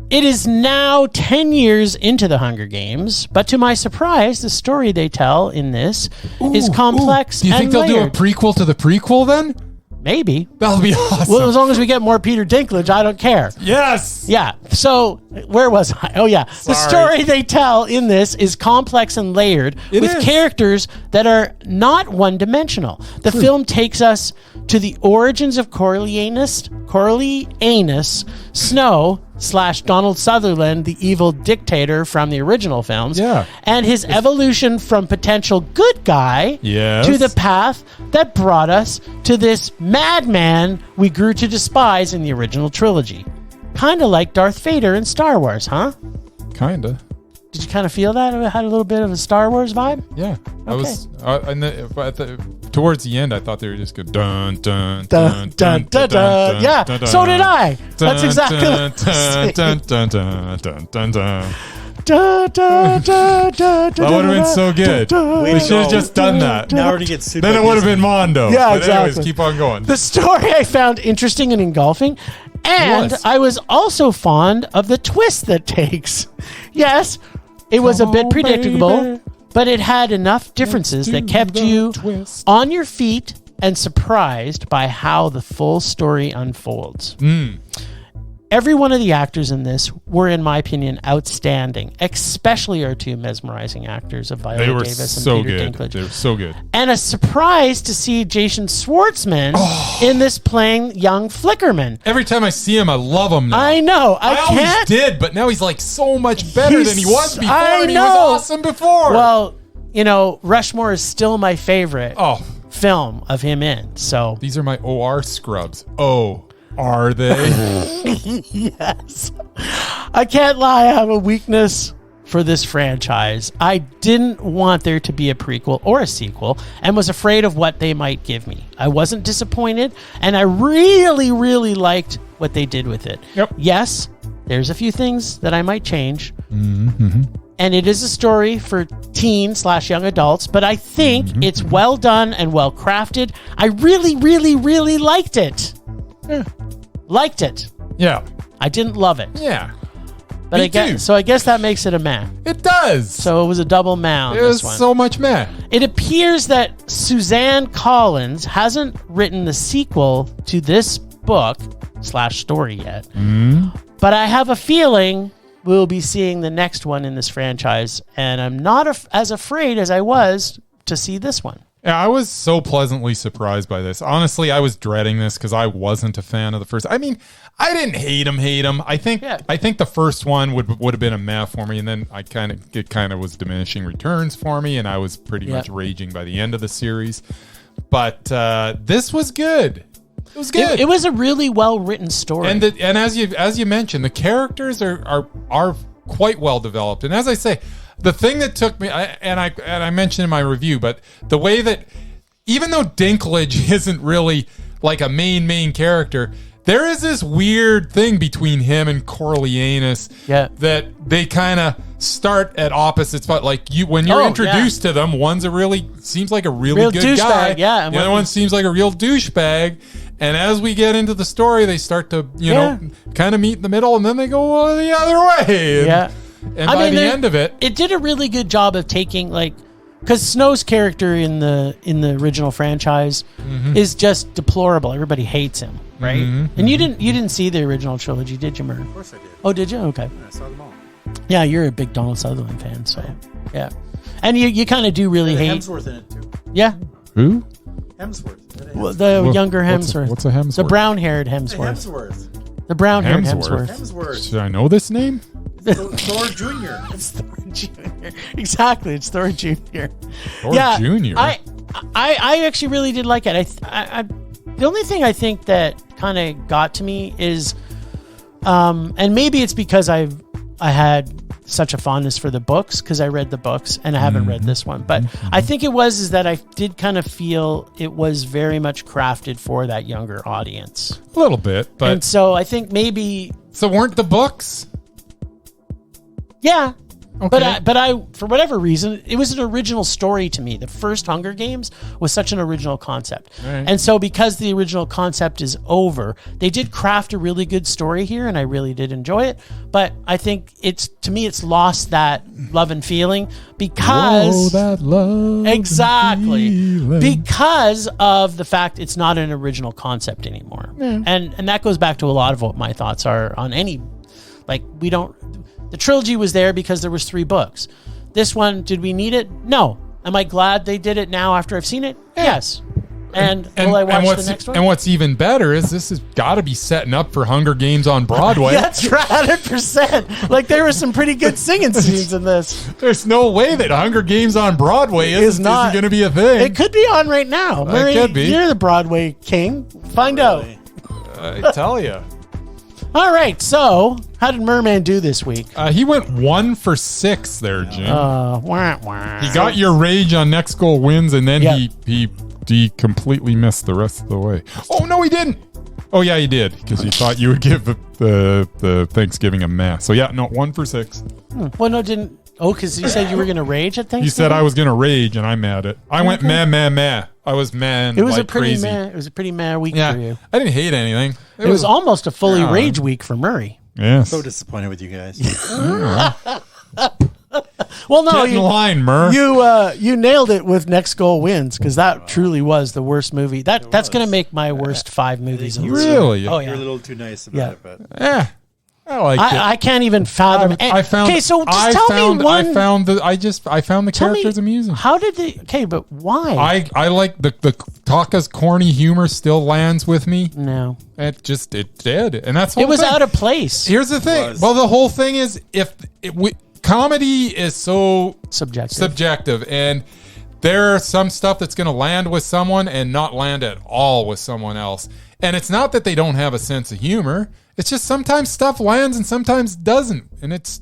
It is now 10 years into the Hunger Games, but to my surprise, the story they tell in this is complex.
Do you think they'll do a prequel to the prequel then?
Maybe.
That'll be awesome.
Well, as long as we get more Peter Dinklage, I don't care.
Yes.
Yeah. So, where was I? Oh, yeah.
Sorry.
The story they tell in this is complex and layered with characters that are not one-dimensional. The film takes us to the origins of Coriolanus Snow / Donald Sutherland, the evil dictator from the original films, and his evolution from potential good guy to the path that brought us to this madman we grew to despise in the original trilogy. Kind of like Darth Vader in Star Wars, huh?
Kinda.
Did you kind of feel that? It had a little bit of a Star Wars vibe?
Yeah. I was, towards the end, I thought they were just going dun, dun,
dun, dun, dun, dun. Yeah, so did I. That's exactly what I was saying. That
would have been so good. We should have just done that.
Now we're going to get super.
Then it would have been Mondo.
Yeah,
but
exactly.
Anyways, keep on going.
The story I found interesting and engulfing, and I was also fond of the twist that takes. Yes, it was a bit predictable, but it had enough differences that kept you on your feet and surprised by how the full story unfolds. Every one of the actors in this were, in my opinion, outstanding, especially our two mesmerizing actors of Viola Davis and Peter Dinklage.
They were so good.
And a surprise to see Jason Schwartzman in this playing young Flickerman.
Every time I see him, I love him now.
I know.
I always did, but now he's like so much better than he was before. And he was awesome before.
Well, Rushmore is still my favorite film of him in. So
these are my OR scrubs. Oh. Are they?
Yes. I can't lie. I have a weakness for this franchise. I didn't want there to be a prequel or a sequel and was afraid of what they might give me. I wasn't disappointed, and I really, really liked what they did with it.
Yep.
Yes, there's a few things that I might change. And it is a story for teen / young adults, but I think it's well done and well crafted. I really, really, really liked it. Liked it.
Yeah.
I didn't love it.
Yeah.
But I guess that makes it a meh.
It does.
So it was a double meh on
this one. It was so much meh.
It appears that Suzanne Collins hasn't written the sequel to this book / story yet. But I have a feeling we'll be seeing the next one in this franchise, and I'm not as afraid as I was to see this one.
Yeah, I was so pleasantly surprised by this. Honestly, I was dreading this because I wasn't a fan of the first. I mean, I didn't hate him. I think the first one would have been a meh for me, and then it kind of was diminishing returns for me, and I was pretty much raging by the end of the series. But this was good. It was good.
It was a really well written story,
and as you mentioned, the characters are quite well developed. And as I say, the thing that took me, I mentioned in my review, but the way that, even though Dinklage isn't really like a main character, there is this weird thing between him and Coriolanus that they kind of start at opposites, but like when you're introduced to them, one's seems like a really good guy.
Yeah, and
the other one seems like a real douchebag. And as we get into the story, they start to, kind of meet in the middle, and then they go the other way. And by the end of it,
it did a really good job of taking because Snow's character in the original franchise is just deplorable. Everybody hates him, right? And you didn't see the original trilogy, did you, Murray?
Of course I did.
Oh, did you? Okay.
I saw them all.
Yeah, you're a big Donald Sutherland fan, so yeah. And you kind of do really hate
Hemsworth in it too.
Yeah.
Who?
Hemsworth.
Well, the younger Hemsworth.
What's a Hemsworth?
The brown-haired Hemsworth. The brown-haired Hemsworth.
Should I know this name?
Thor Jr.
It's Thor Jr. Exactly, it's Thor Jr.
Thor Jr.
I actually really did like it. The only thing I think that kind of got to me is, and maybe it's because I had such a fondness for the books because I read the books and I haven't read this one, but I think it was that I did kind of feel it was very much crafted for that younger audience.
A little bit, but
and so I think maybe
weren't the books?
Yeah.
Okay.
But I for whatever reason, it was an original story to me. The first Hunger Games was such an original concept.
Right.
And so because the original concept is over, they did craft a really good story here and I really did enjoy it. But I think it's lost that love and feeling because
that love
exactly because of the fact it's not an original concept anymore. Yeah. And that goes back to a lot of what my thoughts are on any the trilogy was there because there was 3 books. This one, did we need it? No. Am I glad they did it now after I've seen it? Yeah. Yes. And will I watch the next one?
And what's even better is this has got to be setting up for Hunger Games on Broadway.
That's right, 100%. There were some pretty good singing scenes in this.
There's no way that Hunger Games on Broadway isn't going to be a thing.
It could be on right now. Murray,
it could be.
You're the Broadway king. Find out.
I tell you.
All right, so how did Merman do this week?
He went 1 for 6 there, Jim.
Wah, wah.
He got your rage on next goal wins, and then he completely missed the rest of the way. Oh, no, he didn't. Oh, yeah, he did, because he thought you would give the Thanksgiving a meh. So, 1 for 6.
Well, no, didn't. Oh, because you said you were going to rage at Thanksgiving?
You said I was going to rage, and I'm at it. I went meh. I was meh.
It was a pretty meh. It was a pretty meh week for you.
I didn't hate anything.
It was almost a fully rage week for Murray.
Yes.
So disappointed with you guys.
Well, no,
get in line, Mur.
You nailed it with Next Goal Wins because that truly was the worst movie. That's going to make my worst 5 movies.
Really?
Oh, yeah. You're a little too nice about it, but
I like it.
I can't even fathom. Okay, so just tell me one.
I found the characters amusing.
How did they? Okay, but why?
I like the Taika's corny humor still lands with me.
No,
it did, and that's
it was out of place.
Here's the thing. Well, the whole thing is comedy is so subjective, and there's some stuff that's going to land with someone and not land at all with someone else. And it's not that they don't have a sense of humor. It's just sometimes stuff lands and sometimes doesn't. And it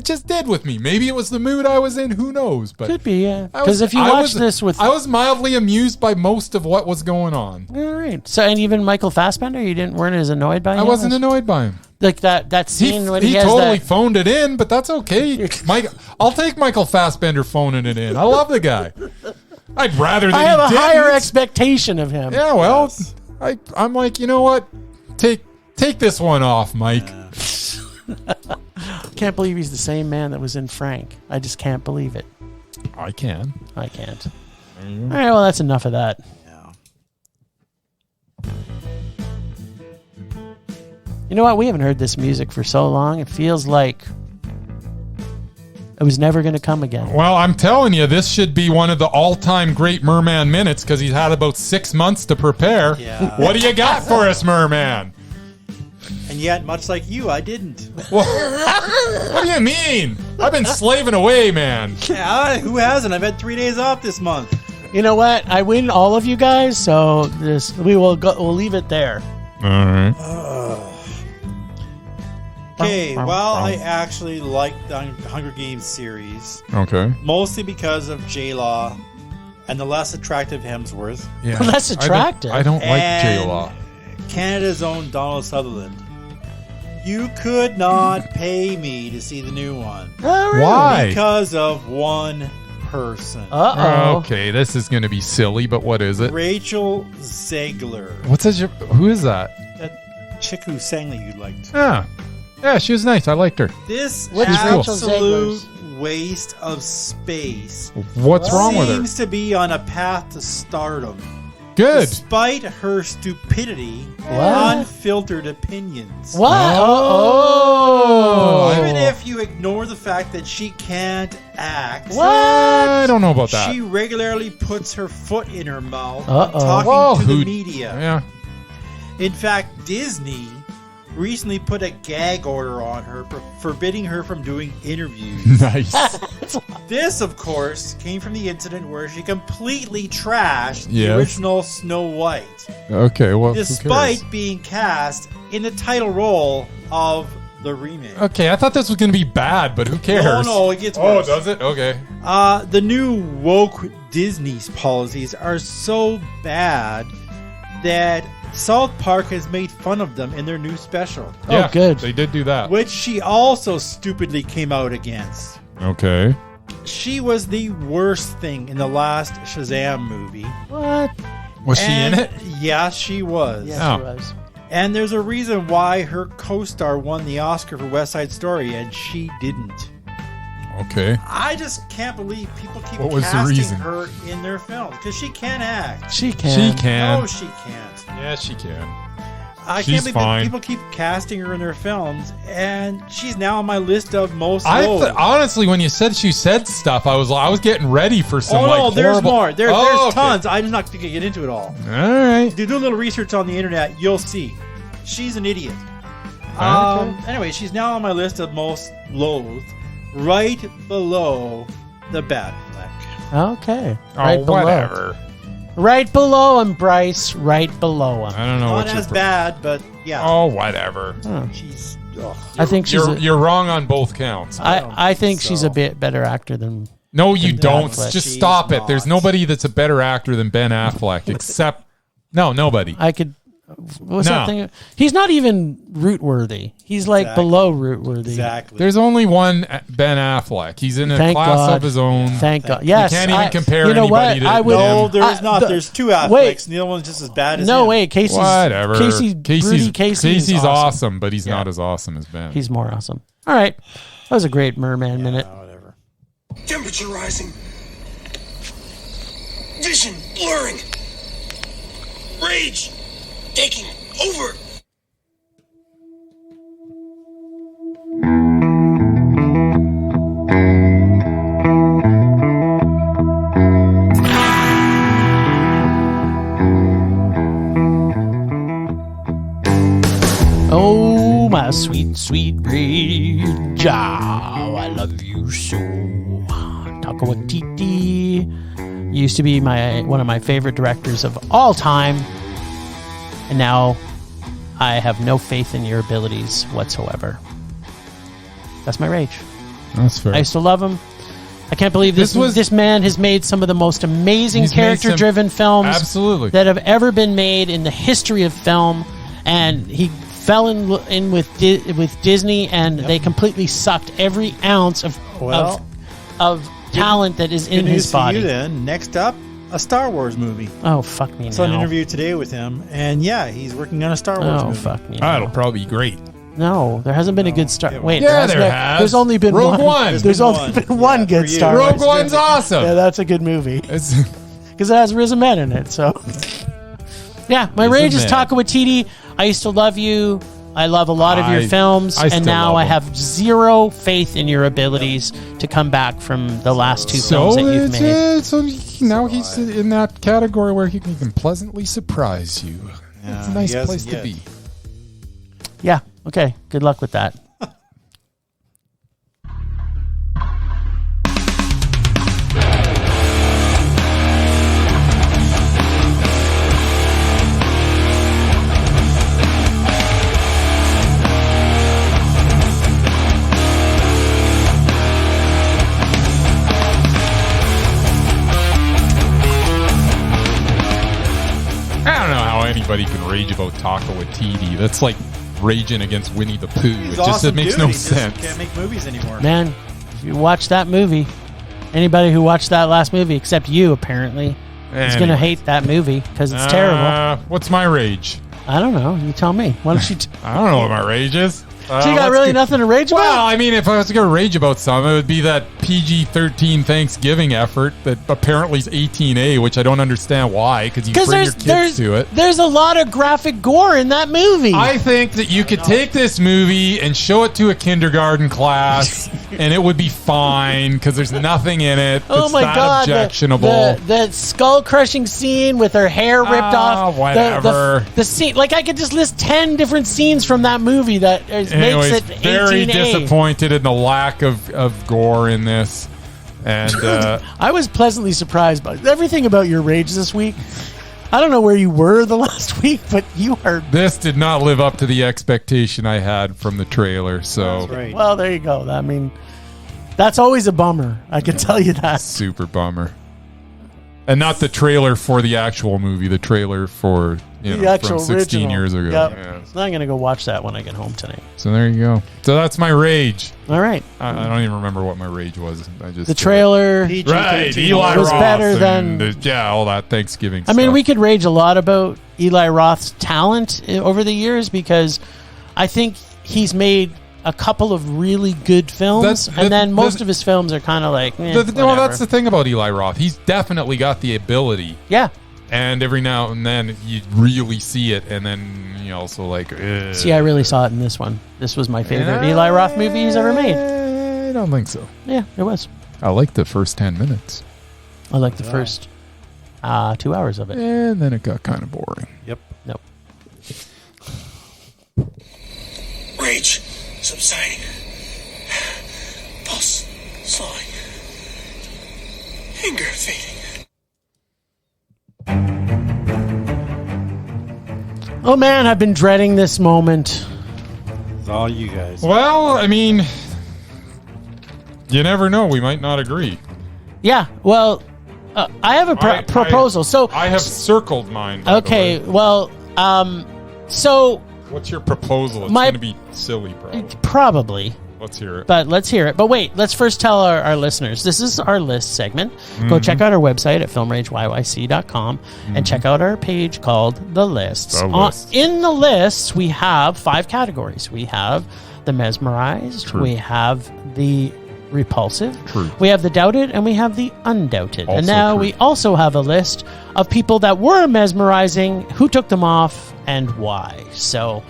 just did with me. Maybe it was the mood I was in. Who knows? But
could be, yeah. Because if you watch this with...
I was mildly amused by most of what was going on.
All right. So, and even Michael Fassbender, weren't as annoyed by him?
I wasn't annoyed by him.
Like that scene when he has
totally phoned it in, but that's okay. I'll take Michael Fassbender phoning it in. I love the guy. I'd rather that
I have a higher expectation of him.
Yeah, well, I'm like, you know what? Take this one off, Mike.
Can't believe he's the same man that was in Frank. I just can't believe it.
I can't.
All right, well, that's enough of that. Yeah. You know what? We haven't heard this music for so long. It feels like it was never going to come again.
Well, I'm telling you, this should be one of the all-time great Murman minutes because he's had about 6 months to prepare. Yeah. What do you got for us, Murman?
And yet, much like you, I didn't.
Well, what do you mean? I've been slaving away, man.
Yeah, who hasn't? I've had 3 days off this month.
You know what? I win all of you guys, so we'll leave it there.
All right.
Okay, well, I actually like the Hunger Games series.
Okay.
Mostly because of J-Law and the less attractive Hemsworth.
Yeah. Less attractive?
I don't like J-Law.
Canada's own Donald Sutherland. You could not pay me to see the new one.
Oh, really?
Why?
Because of one person.
Uh-oh.
Okay, this is going to be silly, but what is it?
Rachel Zegler.
What's that? Who is that?
That chick who sang that you liked.
Yeah, she was nice. I liked her.
This
What's Rachel
absolute waste of space
What's wrong with her?
seems to be on a path to stardom.
Good.
Despite her stupidity
What?
and unfiltered opinions.
What?
Oh.
Even if you ignore the fact that she can't act,
I don't know about that.
she regularly puts her foot in her mouth
Uh-oh.
talking to the media.
Yeah.
In fact, Disney recently put a gag order on her forbidding her from doing interviews.
Nice.
This, of course, came from the incident where she completely trashed the
Yes.
original Snow White,
Okay, well,
despite being cast in the title role of the remake.
Okay, I thought this was going to be bad, but who cares?
No, it gets
Oh,
worse.
does it? Okay.
The new woke Disney's policies are so bad that South Park has made fun of them in their new special,
Yeah,
good.
They did do that.
which she also stupidly came out against.
Okay.
She was the worst thing in the last Shazam movie.
What?
Was she in it?
Yeah, she was.
Yes,
Oh.
she was.
And there's a reason why her co-star won the Oscar for West Side Story and she didn't.
Okay.
I just can't believe people keep
What was the
casting
reason?
her in their films because she can't act.
She can.
She can.
No, she can't.
Yeah, she can.
I
She's
can't believe
fine.
that people keep casting her in their films, and she's now on my list of most
I
loathed.
honestly, when you said she said stuff, I was getting ready for some
Oh no,
like
there's
horrible...
more. There's
okay.
tons. I'm just not going to get into it all.
All right.
Do a little research on the internet, you'll see. She's an idiot.
Okay.
Anyway, she's now on my list of most loathed, right below the Bad Fleck.
Okay.
Oh, whatever.
Right below him, Bryce. Right below him.
I don't know
Not
what you're...
as bad, but yeah.
Oh, whatever.
She's. Ugh.
I think she's.
You're wrong on both counts.
I think she's a
so.
bit better actor than.
No, you
Ben
don't.
Affleck.
Just
She's
stop it.
not.
There's nobody that's a better actor than Ben Affleck, except... No, nobody.
I could. What's
No.
that thing? He's not even root worthy. He's like
Exactly.
below root worthy.
Exactly.
There's only one Ben Affleck. He's in a
Thank
class
God.
of his own.
Thank God. Yes.
You can't even compare
you know
anybody
what?
to
I would.
no,
him.
there's not. There's two Afflecks,
wait.
and the other one's just as bad as
No
him.
way. Casey's.
Whatever.
Casey's
Casey's awesome, but he's
Yeah.
not as awesome as Ben.
He's more awesome. All right. That was a great Merman minute.
Whatever.
Temperature rising. Vision blurring. Rage taking over.
Oh, my sweet, sweet Rage. Ah, I love you so. Taika Waititi used to be one of my favorite directors of all time. And now I have no faith in your abilities whatsoever. That's my rage.
That's fair.
I used to love him. I can't believe this man has made some of the most amazing
He's made
character-driven films
Absolutely.
that have ever been made in the history of film, and he fell in with Disney, and they completely sucked every ounce of talent that is in
Good news
his
for
body.
you then. Next up, a Star Wars movie.
Oh, fuck me
I saw an
now.
interview today with him, and yeah, he's working on a Star Wars
Oh,
movie.
fuck me now.
That'll probably be great.
No, there hasn't been a good start.
it
Wait,
Yeah,
hasn't
there has.
There's only been
Rogue
one.
One.
There's
There's
only
been
been
one.
one
Yeah,
good
for you.
Star
Rogue
Wars.
One's awesome.
Yeah, that's a good movie
It's,
because it has Riz Ahmed in it. So, yeah, my
Riz
rage is
Ahmed.
Taika Waititi. I used to love you. I love a lot of your
I
films,
still
and now
love
I
him.
have zero faith in your abilities to come back from the last two films that you've made.
so now he's in that category where he can pleasantly surprise you. It's a nice
he hasn't
place to
yet.
be.
Yeah. Okay. Good luck with that.
I don't know how anybody can rage about Taika Waititi. That's like raging against Winnie the Pooh.
He's
It just
awesome
makes
dude.
no
He just
sense.
can't make movies anymore.
Man, if you watch that movie, anybody who watched that last movie, except you apparently, is going to hate that movie because it's terrible.
What's my rage?
I don't know. You tell me. Why don't you?
I don't know what my rage is.
So you got really nothing to rage about?
Well, I mean, if I was going to rage about something, it would be that PG-13 Thanksgiving effort that apparently is 18A, which I don't understand why, because you bring your kids to it.
There's a lot of graphic gore in that movie.
I think that you could take this movie and show it to a kindergarten class, and it would be fine, because there's nothing in it that's that objectionable.
The skull-crushing scene with her hair ripped off.
Whatever.
The scene, like I could just list 10 different scenes from that movie that
Anyways,
makes it 18A.
very disappointed in the lack of gore in this. And
I was pleasantly surprised by everything about your rage this week. I don't know where you were the last week, but you are.
This did not live up to the expectation I had from the trailer. So,
That's right.
Well, there you go. I mean, that's always a bummer. I can tell you that.
Super bummer. And not the trailer for the actual movie, the trailer for
The actual
from 16
original.
years ago.
Yep.
Yeah.
So I'm going to go watch that when I get home tonight.
So there you go. So that's my rage.
All right.
I don't even remember what my rage was. I just
The trailer
right, Eli
was
Roth
better
and
than
all that Thanksgiving.
I mean,
stuff.
we could rage a lot about Eli Roth's talent over the years because I think he's made a couple of really good films, and then most of his films are kind of like, well,
that's the thing about Eli Roth. He's definitely got the ability.
Yeah.
And every now and then you really see it, and then you also like.
See, I really saw it in this one. This was my favorite Eli Roth movie he's ever made.
I don't think so.
Yeah, it was.
I like the first 10 minutes.
I like the first 2 hours of it.
And then it got kind of boring.
Yep.
Nope.
Rage subsiding. Pulse slowing. Anger fading.
Oh man, I've been dreading this moment.
It's all you guys.
Well, I mean, you never know. We might not agree.
Yeah, well, I have a proposal. So
I have circled mine. by the
okay,
way.
well, so
What's your proposal? It's
My-
going to be silly, probably.
probably.
Let's hear it.
But let's hear it. But wait, let's first tell our listeners. This is our list segment. Go check out our website at filmrageyyc.com and check out our page called The Lists.
The Lists.
In the lists, we have 5 categories. We have the mesmerized.
True.
We have the repulsive.
True.
We have the doubted, and we have the undoubted.
Also
and now
true.
we also have a list of people that were mesmerizing, who took them off, and why. So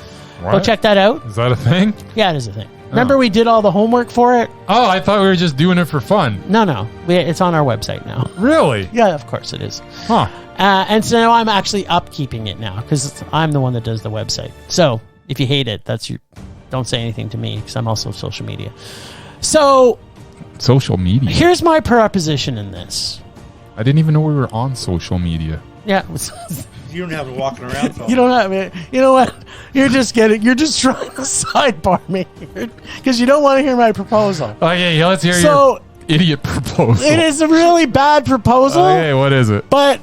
go
What?
check that out.
Is that a thing?
Yeah, it is a thing. Remember we did all the homework for it?
Oh, I thought we were just doing it for fun.
No. It's on our website now.
Really?
Yeah, of course it is.
Huh.
And so now I'm actually upkeeping it now because I'm the one that does the website. So if you hate it, don't say anything to me because I'm also social media. So
Social media.
here's my proposition in this.
I didn't even know we were on social media.
Yeah.
You don't have to walking around.
You don't have it. You know what? You're just trying to sidebar me because you don't want to hear my proposal.
Okay, let's hear
So
your idiot proposal.
it is a really bad proposal.
Okay, what is it?
But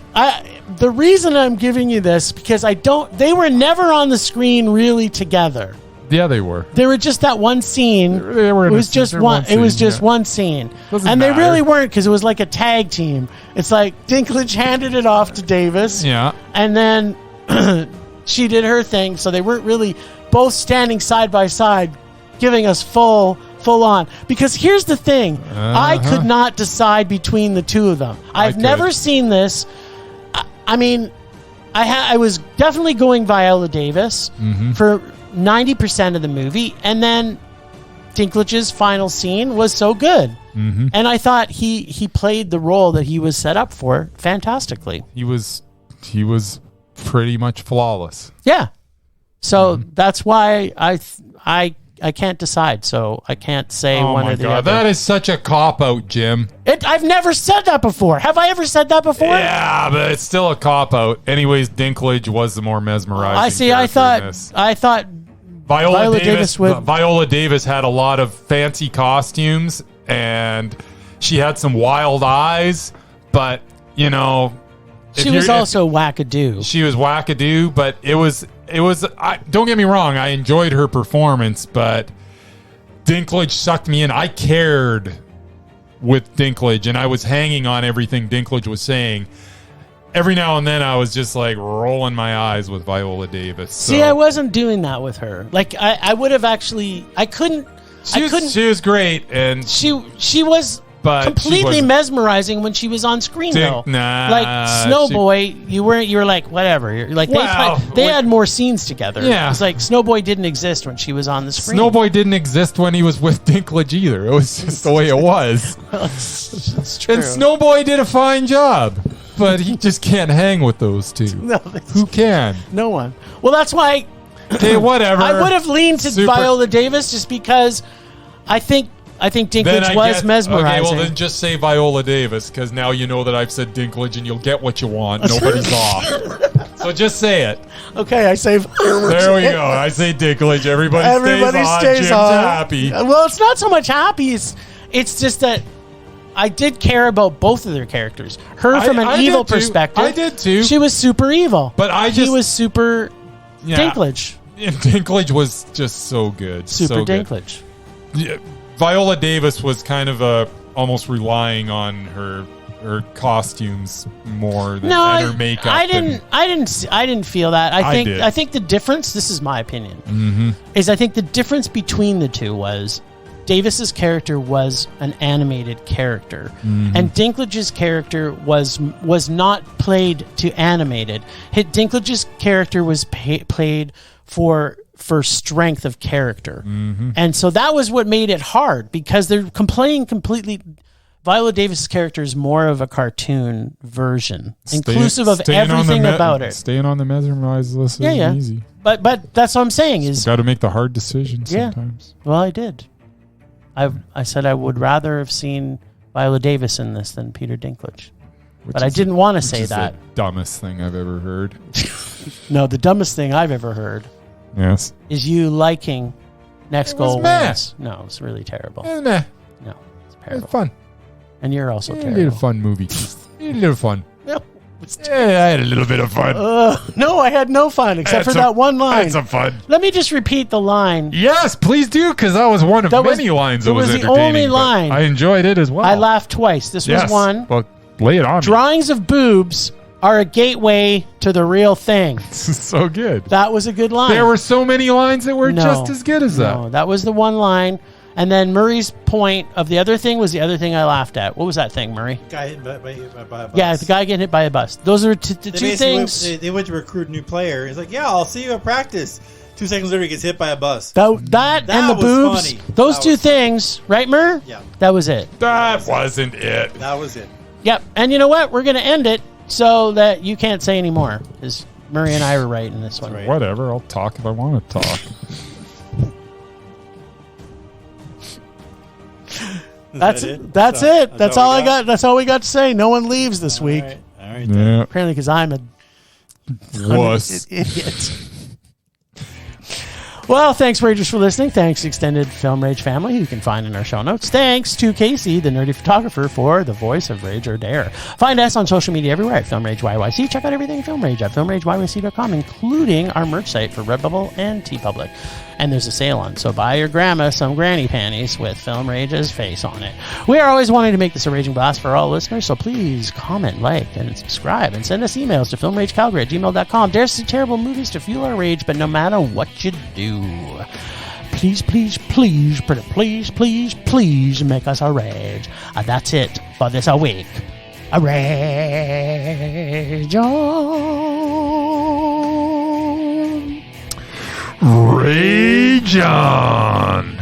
the reason I'm giving you this because they were never on the screen really together.
Yeah, they were.
They were just that one scene.
They were in
It was just one. It was just one scene,
Doesn't
and they
matter.
really weren't because it was like a tag team. It's like Dinklage handed it off to Davis,
Yeah.
and then she did her thing. So they weren't really both standing side by side, giving us full on. Because here's the thing: I could not decide between the two of them. I've
could.
never seen this. I mean, I was definitely going Viola Davis for 90% of the movie, and then Dinklage's final scene was so good, and I thought he played the role that he was set up for fantastically.
He was pretty much flawless.
Yeah, so that's why I can't decide. So I can't say
Oh
one
my
or the
god,
other.
that is such a cop out, Jim.
I've never said that before. Have I ever said that before?
Yeah, but it's still a cop out. Anyways, Dinklage was the more mesmerizing.
I see. I
character in this.
thought
Viola
Davis would.
Viola Davis had a lot of fancy costumes, and she had some wild eyes, but if
She was also wackadoo.
she was wackadoo, but it was it was. Don't get me wrong. I enjoyed her performance, but Dinklage sucked me in. I cared with Dinklage, and I was hanging on everything Dinklage was saying. Every now and then, I was just like rolling my eyes with Viola Davis.
See, I wasn't doing that with her. Like, I would have actually. I couldn't.
She was great, and
she was completely mesmerizing when she was on screen, though.
Nah,
like Snowboy, you were like whatever. You're like they had more scenes together.
Yeah,
it's like Snowboy didn't exist when she was on the screen.
Snowboy didn't exist when he was with Dinklage either. It was just the way it was.
Well, it's true.
And Snowboy did a fine job, but he just can't hang with those two.
No,
who can?
No one. Well, that's why.
Okay, whatever.
I would have leaned to Viola Davis just because I think Dinklage was mesmerizing.
Okay, well then just say Viola Davis, because now you know that I've said Dinklage and you'll get what you want. Nobody's off. So just say it.
Okay, I say Viola
There we go. I say Dinklage. Everybody stays Jim's
on.
happy.
Well, it's not so much happy. It's just that I did care about both of their characters. Her from an evil perspective.
I did too.
She was super evil.
But
he was super Dinklage.
And Dinklage was just so good.
Super Dinklage.
Yeah, Viola Davis was kind of almost relying on her costumes more than and her makeup.
I didn't feel that. I think the difference, this is my opinion, is I think the difference between the two was Davis's character was an animated character, and Dinklage's character was not played to animated. Dinklage's character was played for strength of character, and so that was what made it hard, because they're playing completely. Viola Davis' character is more of a cartoon version, inclusive of everything about it.
Staying on the Mesmerized List is easy.
But that's what I'm saying is
got to make the hard decisions sometimes.
Well, I did. I said I would rather have seen Viola Davis in this than Peter Dinklage. But I didn't want to say that.
The dumbest thing I've ever heard.
No, the dumbest thing I've ever heard.
Yes.
Is you liking Next Goal Wins. No, it's really terrible.
No,
it's terrible.
It's fun.
And you're also terrible.
A little fun movie. A little fun.
No.
I had a little bit of fun.
No, I had no fun except for that one line.
I had some fun.
Let me just repeat the line.
Yes, please do, because that was one of many lines that was entertaining.
It was the only line.
I enjoyed it as well.
I laughed twice. This was one.
Well, lay it on me.
Drawings of boobs are a gateway to the real thing.
So good.
That was a good line.
There were so many lines that were just as good as that.
No, that was the one line. And then Murray's point of the other thing was the other thing I laughed at. What was that thing, Murray?
Guy hit by a bus.
Yeah, the guy getting hit by a bus. Those are the two things.
They went to recruit a new player. He's like, yeah, I'll see you at practice. 2 seconds later, he gets hit by a bus.
That and the boobs.
Funny.
Those two things, right, Mur?
Yeah.
That was it.
That wasn't it.
That was it.
Yep. And you know what? We're going to end it so that you can't say any more. Because Murray and I were right in this one.
Right.
Whatever. I'll talk if I want to talk.
That's it. That's all I got. That's all we got to say. No one leaves this week.
All right.
Yeah.
Apparently, because I'm an idiot. Well, thanks, Ragers, for listening. Thanks, Extended Film Rage family, who you can find in our show notes. Thanks to Casey, the nerdy photographer, for the voice of Rage or Dare. Find us on social media everywhere at Film Rage YYC. Check out everything Film Rage at filmrageyyc.com, including our merch site for Redbubble and TeePublic. And there's a sale on, so buy your grandma some granny panties with Film Rage's face on it. We are always wanting to make this a raging blast for all listeners, so please comment, like, and subscribe, and send us emails to filmragecalgary@gmail.com. Dare see terrible movies to fuel our rage, but no matter what you do, please, please, please, pretty please, please, please make us a rage. That's it for this week. A rage on.
Rage on.